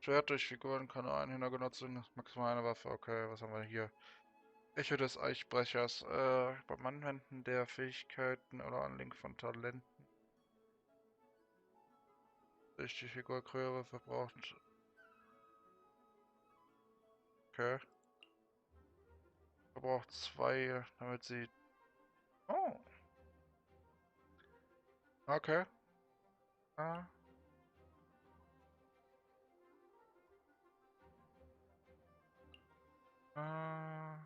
Schwert durch Figuren kann nur ein Händler genutzt werden. Maximal eine Waffe. Okay, was haben wir hier? Echo des Eichbrechers. Beim Anwenden der Fähigkeiten oder Anlegen von Talenten. Durch die Figur Kröre verbraucht. Okay. Verbraucht 2, damit sie... Oh. Okay. Ah. Ah.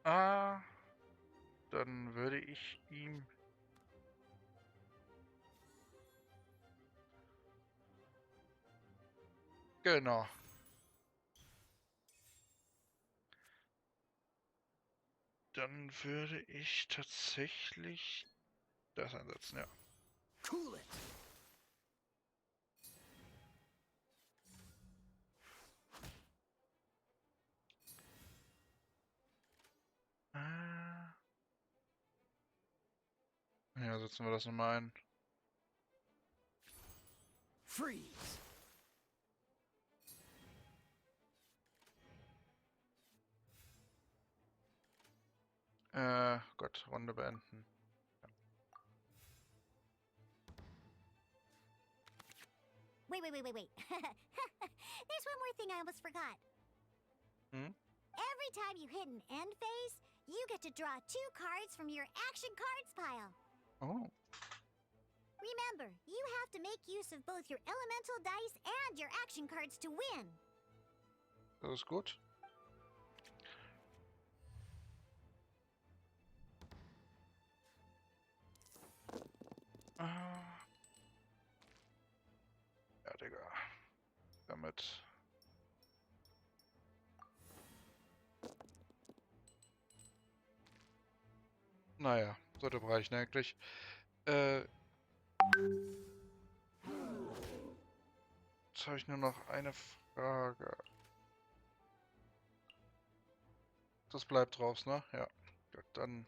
Ah. Dann würde ich ihm... Genau. Dann würde ich tatsächlich das einsetzen, ja. Cool it. Ah. Ja, setzen wir das nochmal ein. Freeze! Gott, Runde beenden. Wait. There's one more thing I almost forgot. Hmm? Every time you hit an end phase, you get to draw 2 cards from your action cards pile. Oh, Remember, you have to make use of both your elemental dice and your action cards to win. das ist gut. Ja, Digga. Damit. Naja, sollte reichen eigentlich. Jetzt habe ich nur noch eine Frage. Das bleibt raus, ne? Ja. Gut, dann.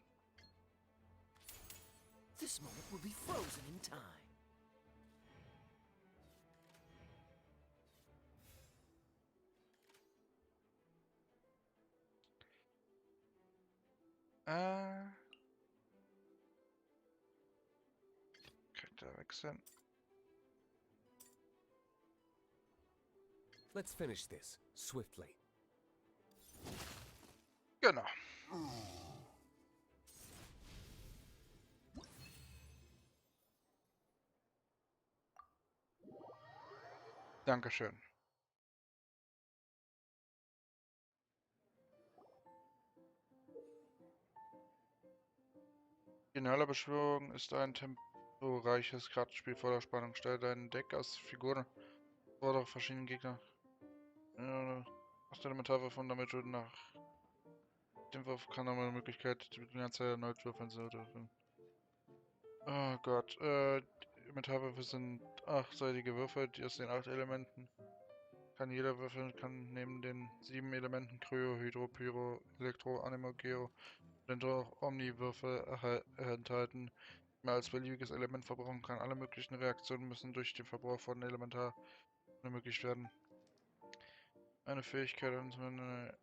This moment will be frozen in time. Könnte wechseln. Let's finish this swiftly. Genau. Dankeschön. Geniale Beschwörung ist ein temporeiches Kartenspiel voller Spannung. Stell dein Deck aus Figuren fordere verschiedene Gegner. Aus der Elementarwürfe und damit du nach dem Wurf kann eine Möglichkeit, die Anzahl erneut würfeln sollte. Oh Gott, Elementarwürfe sind 8-seitige Würfel, die aus den 8 Elementen. Kann jeder würfeln, kann neben den 7 Elementen Kryo, Hydro, Pyro, Elektro, Animo, Geo und auch Omni-Würfel enthalten, die man als beliebiges Element verbrauchen kann. Alle möglichen Reaktionen müssen durch den Verbrauch von Elementar ermöglicht werden. Eine Fähigkeit und eine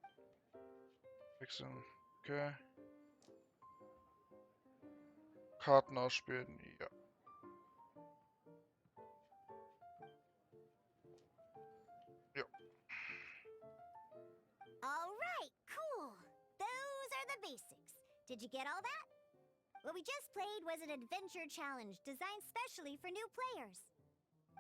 wechseln. Okay. Karten ausspielen, ja. Ja. Alright, cool. Those are the basics. Did you get all that? What we just played was an adventure challenge designed specially for new players.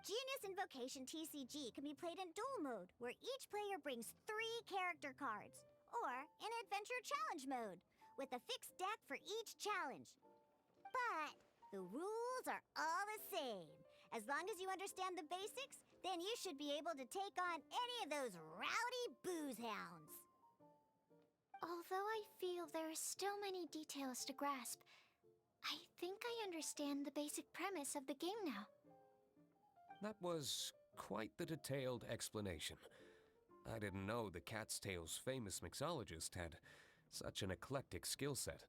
Genius Invocation TCG can be played in duel mode, where each player brings 3 character cards, or in adventure challenge mode, with a fixed deck for each challenge. But the rules are all the same. As long as you understand the basics, then you should be able to take on any of those rowdy booze hounds. Although I feel there are still many details to grasp, I think I understand the basic premise of the game now. That was quite the detailed explanation. I didn't know the Cat's Tail's famous mixologist had such an eclectic skill set.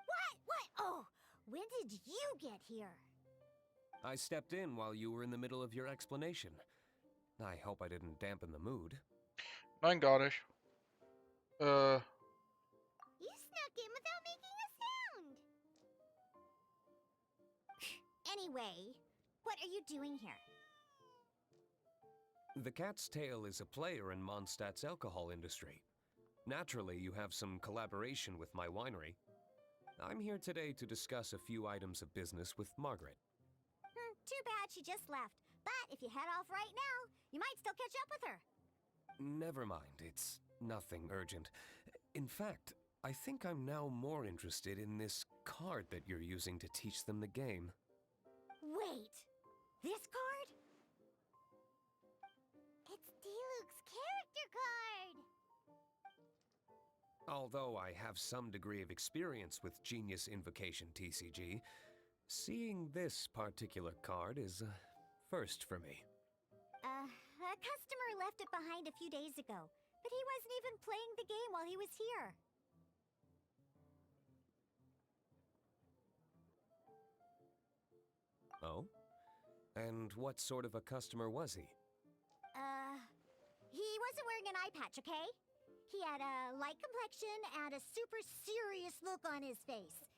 What? Oh, when did you get here? I stepped in while you were in the middle of your explanation. I hope I didn't dampen the mood. Nein, gar nicht. You snuck in without making a sound. Anyway, what are you doing here? The Cat's Tail is a player in Mondstadt's alcohol industry. Naturally, you have some collaboration with my winery. I'm here today to discuss a few items of business with Margaret. Too bad she just left. But if you head off right now, you might still catch up with her. Never mind, it's nothing urgent. In fact, I think I'm now more interested in this card that you're using to teach them the game. Wait, this card? It's Diluc's character card! Although I have some degree of experience with Genius Invocation TCG, seeing this particular card is a first for me. A customer left it behind a few days ago, but he wasn't even playing the game while he was here. Oh? And what sort of a customer was he? He wasn't wearing an eye patch, okay? He had a light complexion and a super serious look on his face.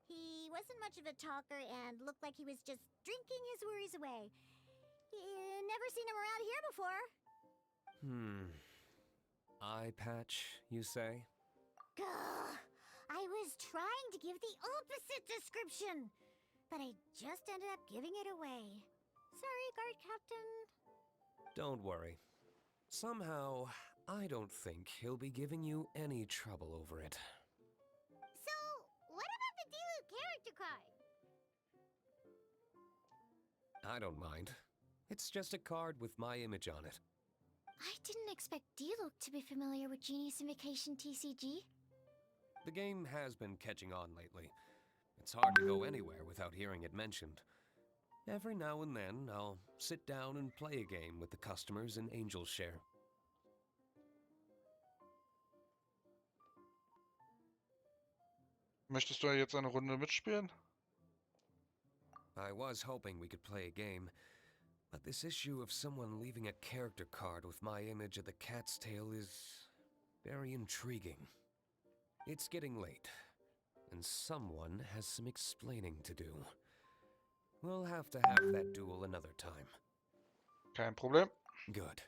He wasn't much of a talker and looked like he was just drinking his worries away. Never seen him around here before. Eye patch, you say? Gah! I was trying to give the opposite description, but I just ended up giving it away. Sorry, guard captain. Don't worry. Somehow, I don't think he'll be giving you any trouble over it. So, what about the Diluc character card? I don't mind. It's just a card with my image on it. I didn't expect Diluc to be familiar with Genius Invocation TCG. The game has been catching on lately. It's hard to go anywhere without hearing it mentioned. Every now and then, I'll sit down and play a game with the customers in Angel's Share. Möchtest du jetzt eine Runde mitspielen? I was hoping we could play a game, but this issue of someone leaving a character card with my image of the cat's tail is very intriguing. It's getting late, and someone has some explaining to do. We'll have to have that duel another time. Kein Problem. Good.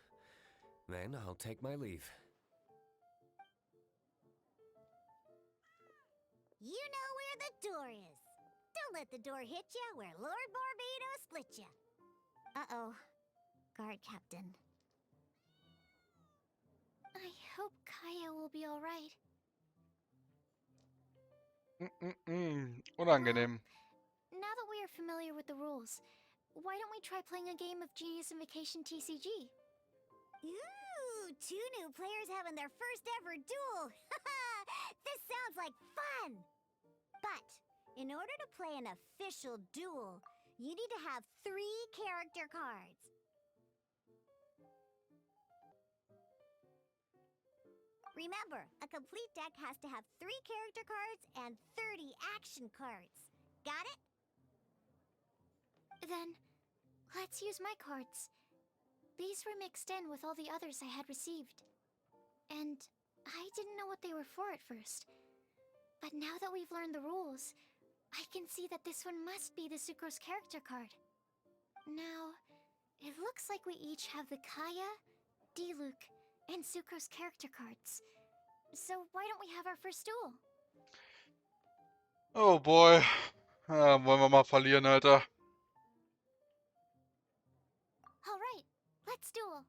Then I'll take my leave. You know where the door is. Don't let the door hit ya where Lord Barbados split ya. Uh-oh. Guard captain. I hope Kaya will be alright. Unangenehm. Now that we are familiar with the rules, why don't we try playing a game of Genius Invocation TCG? Ooh, 2 new players having their first ever duel. This sounds like fun. But in order to play an official duel, you need to have 3 character cards. Remember, a complete deck has to have 3 character cards and 30 action cards. Got it? Then, let's use my cards. These were mixed in with all the others I had received. And I didn't know what they were for at first. But now that we've learned the rules, I can see that this one must be the Sucrose character card. Now, it looks like we each have the Kaya, Diluc, and Sucrose character cards. So why don't we have our first duel? Oh boy. Ja, wollen wir mal verlieren, Alter. Alright, let's duel.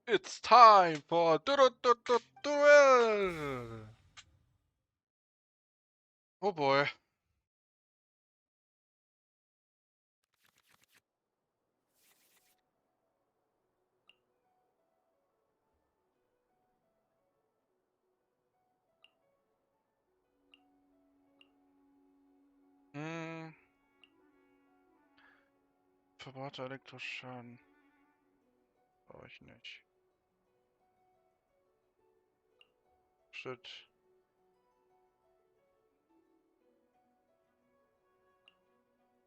It's time for duel. Oh boy. Verbrauchter Elektroschaden. Brauche ich nicht. Shit.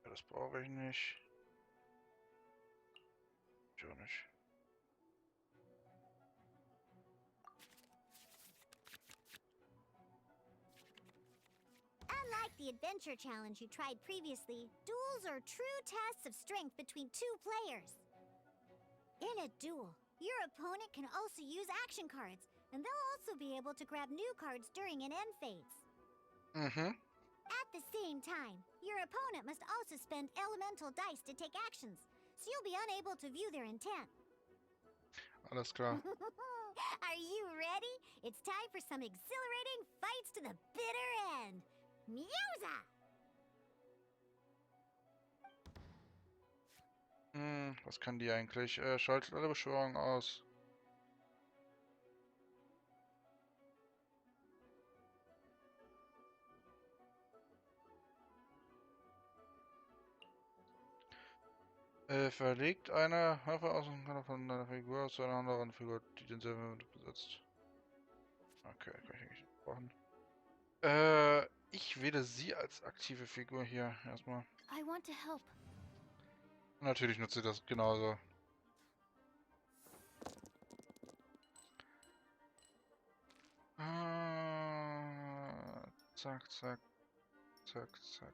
Ja, das brauche ich nicht. Ich auch nicht. Unlike the adventure challenge you tried previously, duels are true tests of strength between 2 players. In a duel, your opponent can also use action cards, and they'll also be able to grab new cards during an end phase. At the same time, your opponent must also spend elemental dice to take actions, so you'll be unable to view their intent. Alles klar. Are you ready? It's time for some exhilarating fights to the bitter end. Musa! Was kann die eigentlich? Schaltet alle Beschwörungen aus. Verlegt eine Waffe aus dem Kader von einer Figur zu einer anderen Figur, die denselben besitzt. Okay, kann ich nicht brauchen. Ich wähle sie als aktive Figur hier erstmal. I want to help. Natürlich nutze ich das genauso. Zack, zack, zack, zack.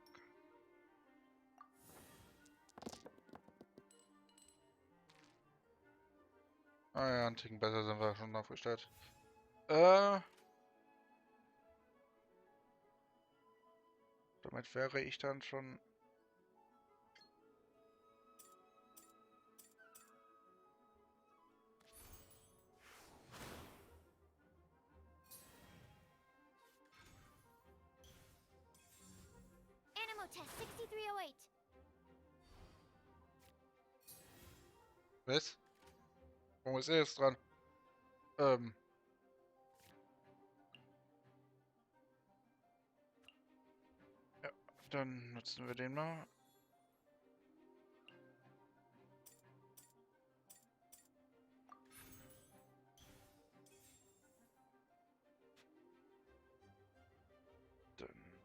Ah ja, ein Ticken besser sind wir schon aufgestellt. Damit wäre ich dann schon... Animo test 6308. Was? Warum ist er jetzt dran? Ja, dann nutzen wir den mal. Dann...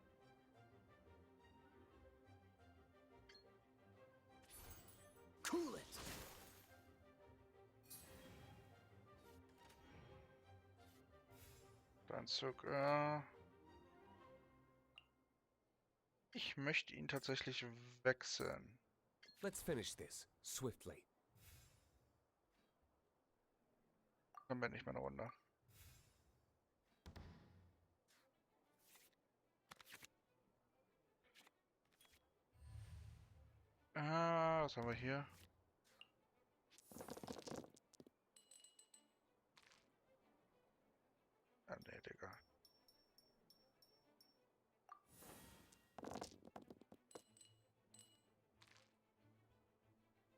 Cool it! Dann Zug, ich möchte ihn tatsächlich wechseln. Let's finish this swiftly. Dann bin ich meine Runde. Was haben wir hier? Ah, nee, Digga.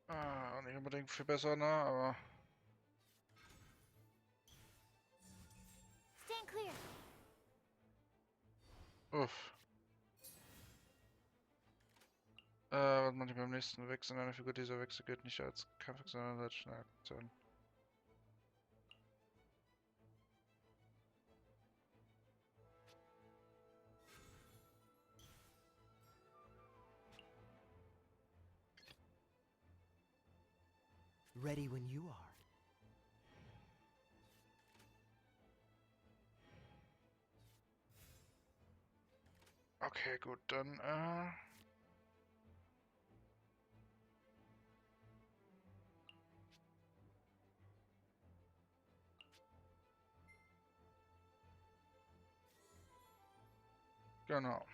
Auch nicht unbedingt viel besser, ne? Aber... Stand clear. Uff. Was mache ich beim nächsten Wechsel? Eine Figur dieser Wechsel gilt nicht als Kampf, sondern als Schnellaktion. Ready when you are. Okay, gut, dann, genau.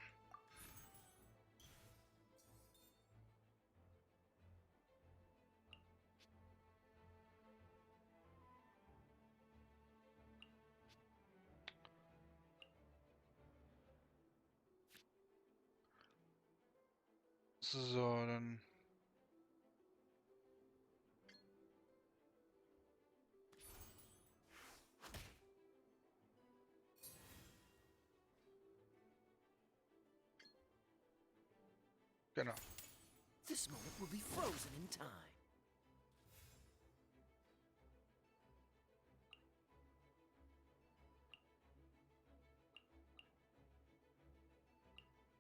So, dann... Genau. This moment will be frozen in time.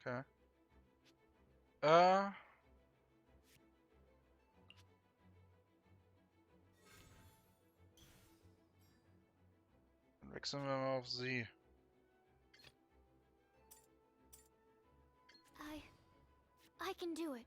Okay. Dann wechseln wir mal auf sie. I can do it.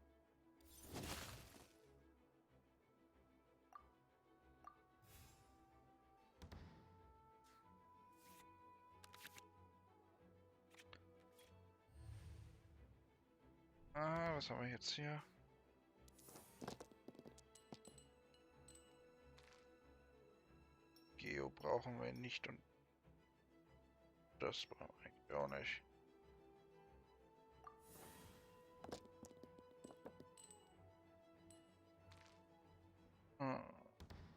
Was haben wir jetzt hier? Geo brauchen wir nicht und das brauchen wir eigentlich auch nicht.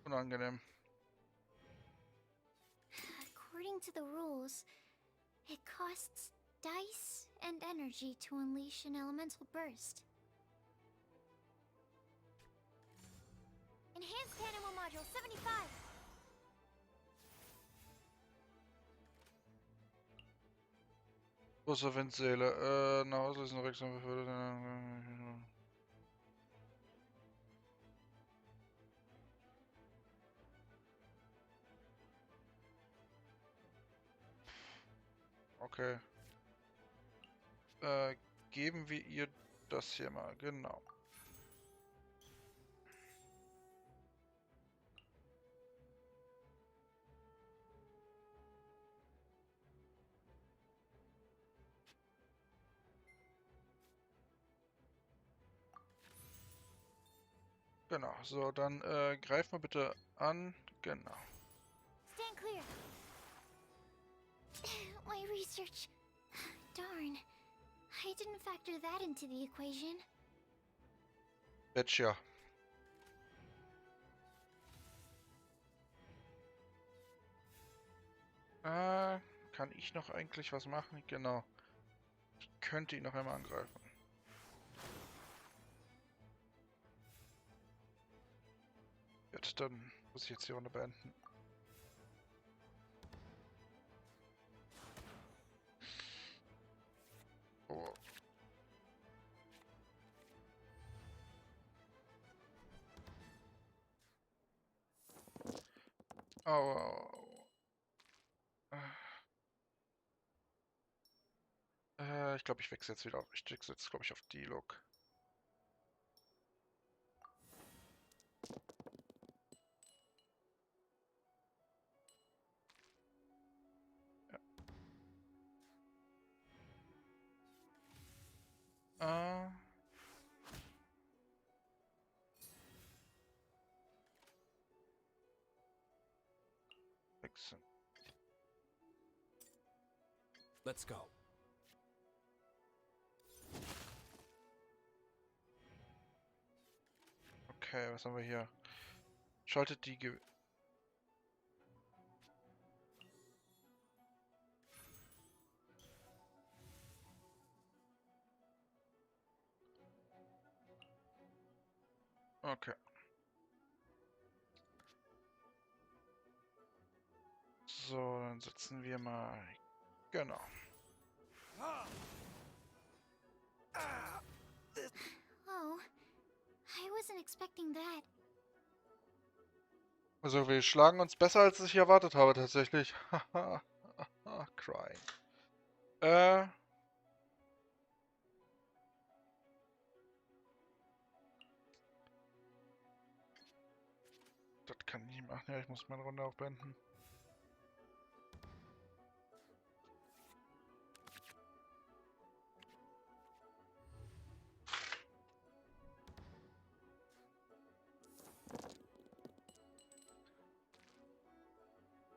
Unangenehm. According to the rules, it costs dice and energy to unleash an elemental burst. Enhanced Animo Module 75. Große Windseele. Na, auslösen, wechseln. Okay. Geben wir ihr das hier mal, genau. Genau, so, dann greif mal bitte an. Genau. Stand clear. My research. Darn. I didn't factor that into the equation. Betcha. Kann ich noch eigentlich was machen? Genau. Ich könnte ihn noch einmal angreifen. Gut, dann muss ich jetzt die Runde beenden. Oh. Au, au, au. Ich glaube, ich wechsle jetzt wieder auf. Ich wechsle jetzt, glaube ich, auf die Look. Ja. Wechseln. Let's go. Okay, was haben wir hier? Schaltet die Ge Okay. So, dann setzen wir mal. Genau. Oh, I wasn't expecting that. Also wir schlagen uns besser, als ich erwartet habe, tatsächlich. Haha. Crying. Das kann ich nicht machen. Ja, ich muss meine Runde auch beenden.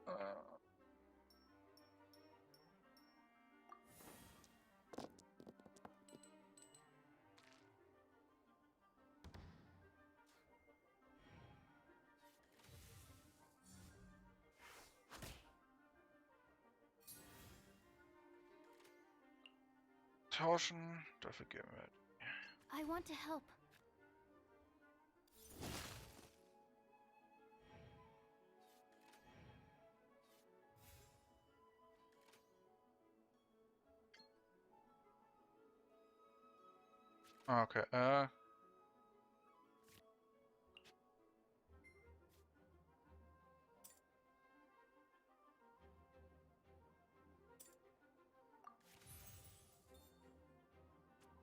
Äh, Tauschen. Dafür geben wir. I want to help. Okay.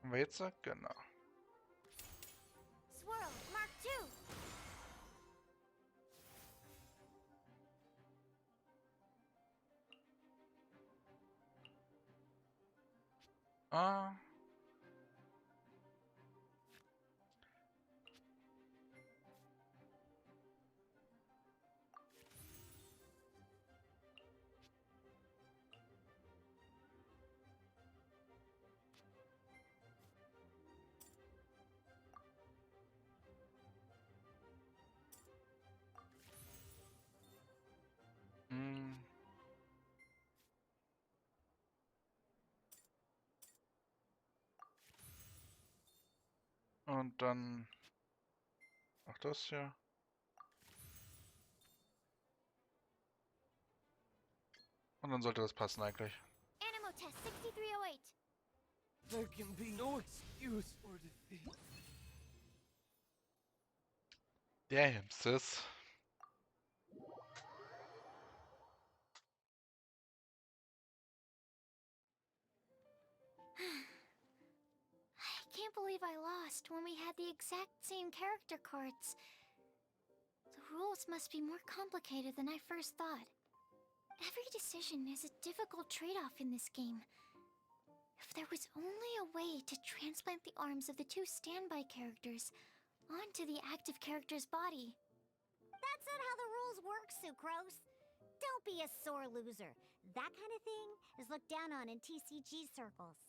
Haben wir jetzt? Genau. Swirl, Mark 2. Ah. Hm. Und dann auch das hier. Und dann sollte das passen eigentlich. Animo test 6308. There can be no excuse for defeat. Damn, sis. I can't believe I lost when we had the exact same character cards. The rules must be more complicated than I first thought. Every decision is a difficult trade-off in this game. If there was only a way to transplant the arms of the two standby characters onto the active character's body. That's not how the rules work, Sucrose. Don't be a sore loser. That kind of thing is looked down on in TCG circles.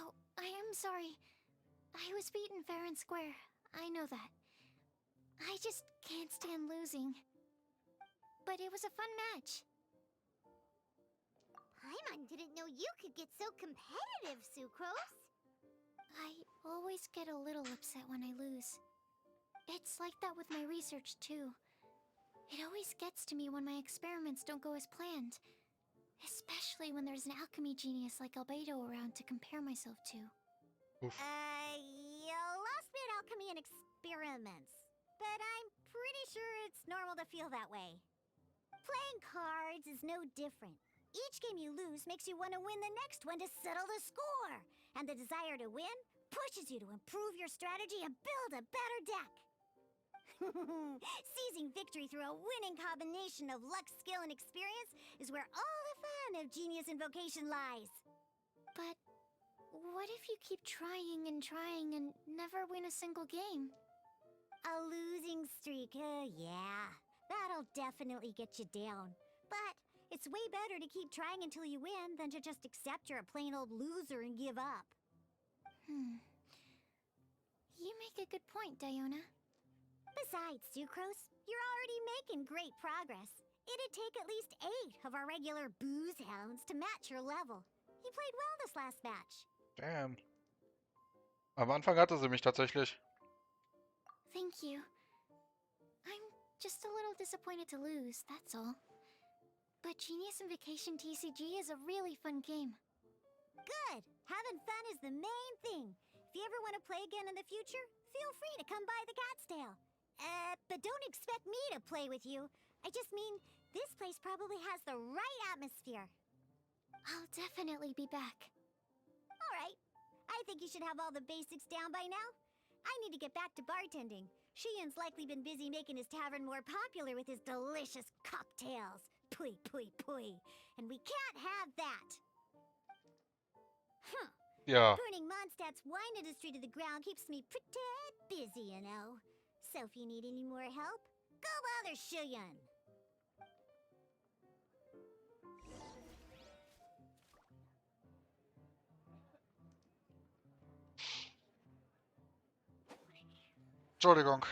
Oh, I am sorry. I was beaten fair and square. I know that. I just can't stand losing. But it was a fun match. Paimon didn't know you could get so competitive, Sucrose. I always get a little upset when I lose. It's like that with my research, too. It always gets to me when my experiments don't go as planned. Especially when there's an alchemy genius like Albedo around to compare myself to. Oof. You lost me at alchemy and experiments. But I'm pretty sure it's normal to feel that way. Playing cards is no different. Each game you lose makes you want to win the next one to settle the score. And the desire to win pushes you to improve your strategy and build a better deck. Seizing victory through a winning combination of luck, skill, and experience is where all the fun of Genius Invocation lies. But what if you keep trying and never win a single game? A losing streak, yeah. That'll definitely get you down. But it's way better to keep trying until you win than to just accept you're a plain old loser and give up. You make a good point, Diona. Besides, Sucrose, you're already making great progress. It'd take at least 8 of our regular booze hounds to match your level. You played well this last match. Damn. Am Anfang hatte sie mich tatsächlich. Thank you. I'm just a little disappointed to lose, that's all. But Genius Invocation TCG is a really fun game. Good! Having fun is the main thing. If you ever want to play again in the future, feel free to come by the Cat's Tail. But don't expect me to play with you. I just mean, this place probably has the right atmosphere. I'll definitely be back. Alright. I think you should have all the basics down by now. I need to get back to bartending. Shiyan's likely been busy making his tavern more popular with his delicious cocktails. Pui, pui, pui. And we can't have that. Huh. Ja. Burning Mondstadt's wine industry to the ground keeps me pretty busy, you know. So if you need any more help, go bother Shiyan. Entschuldigung.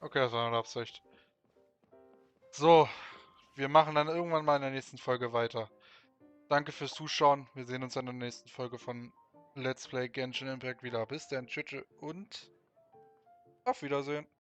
Okay, das war eine Absicht. So, wir machen dann irgendwann mal in der nächsten Folge weiter. Danke fürs Zuschauen. Wir sehen uns in der nächsten Folge von Let's Play Genshin Impact wieder. Bis dann, tschüss und auf Wiedersehen.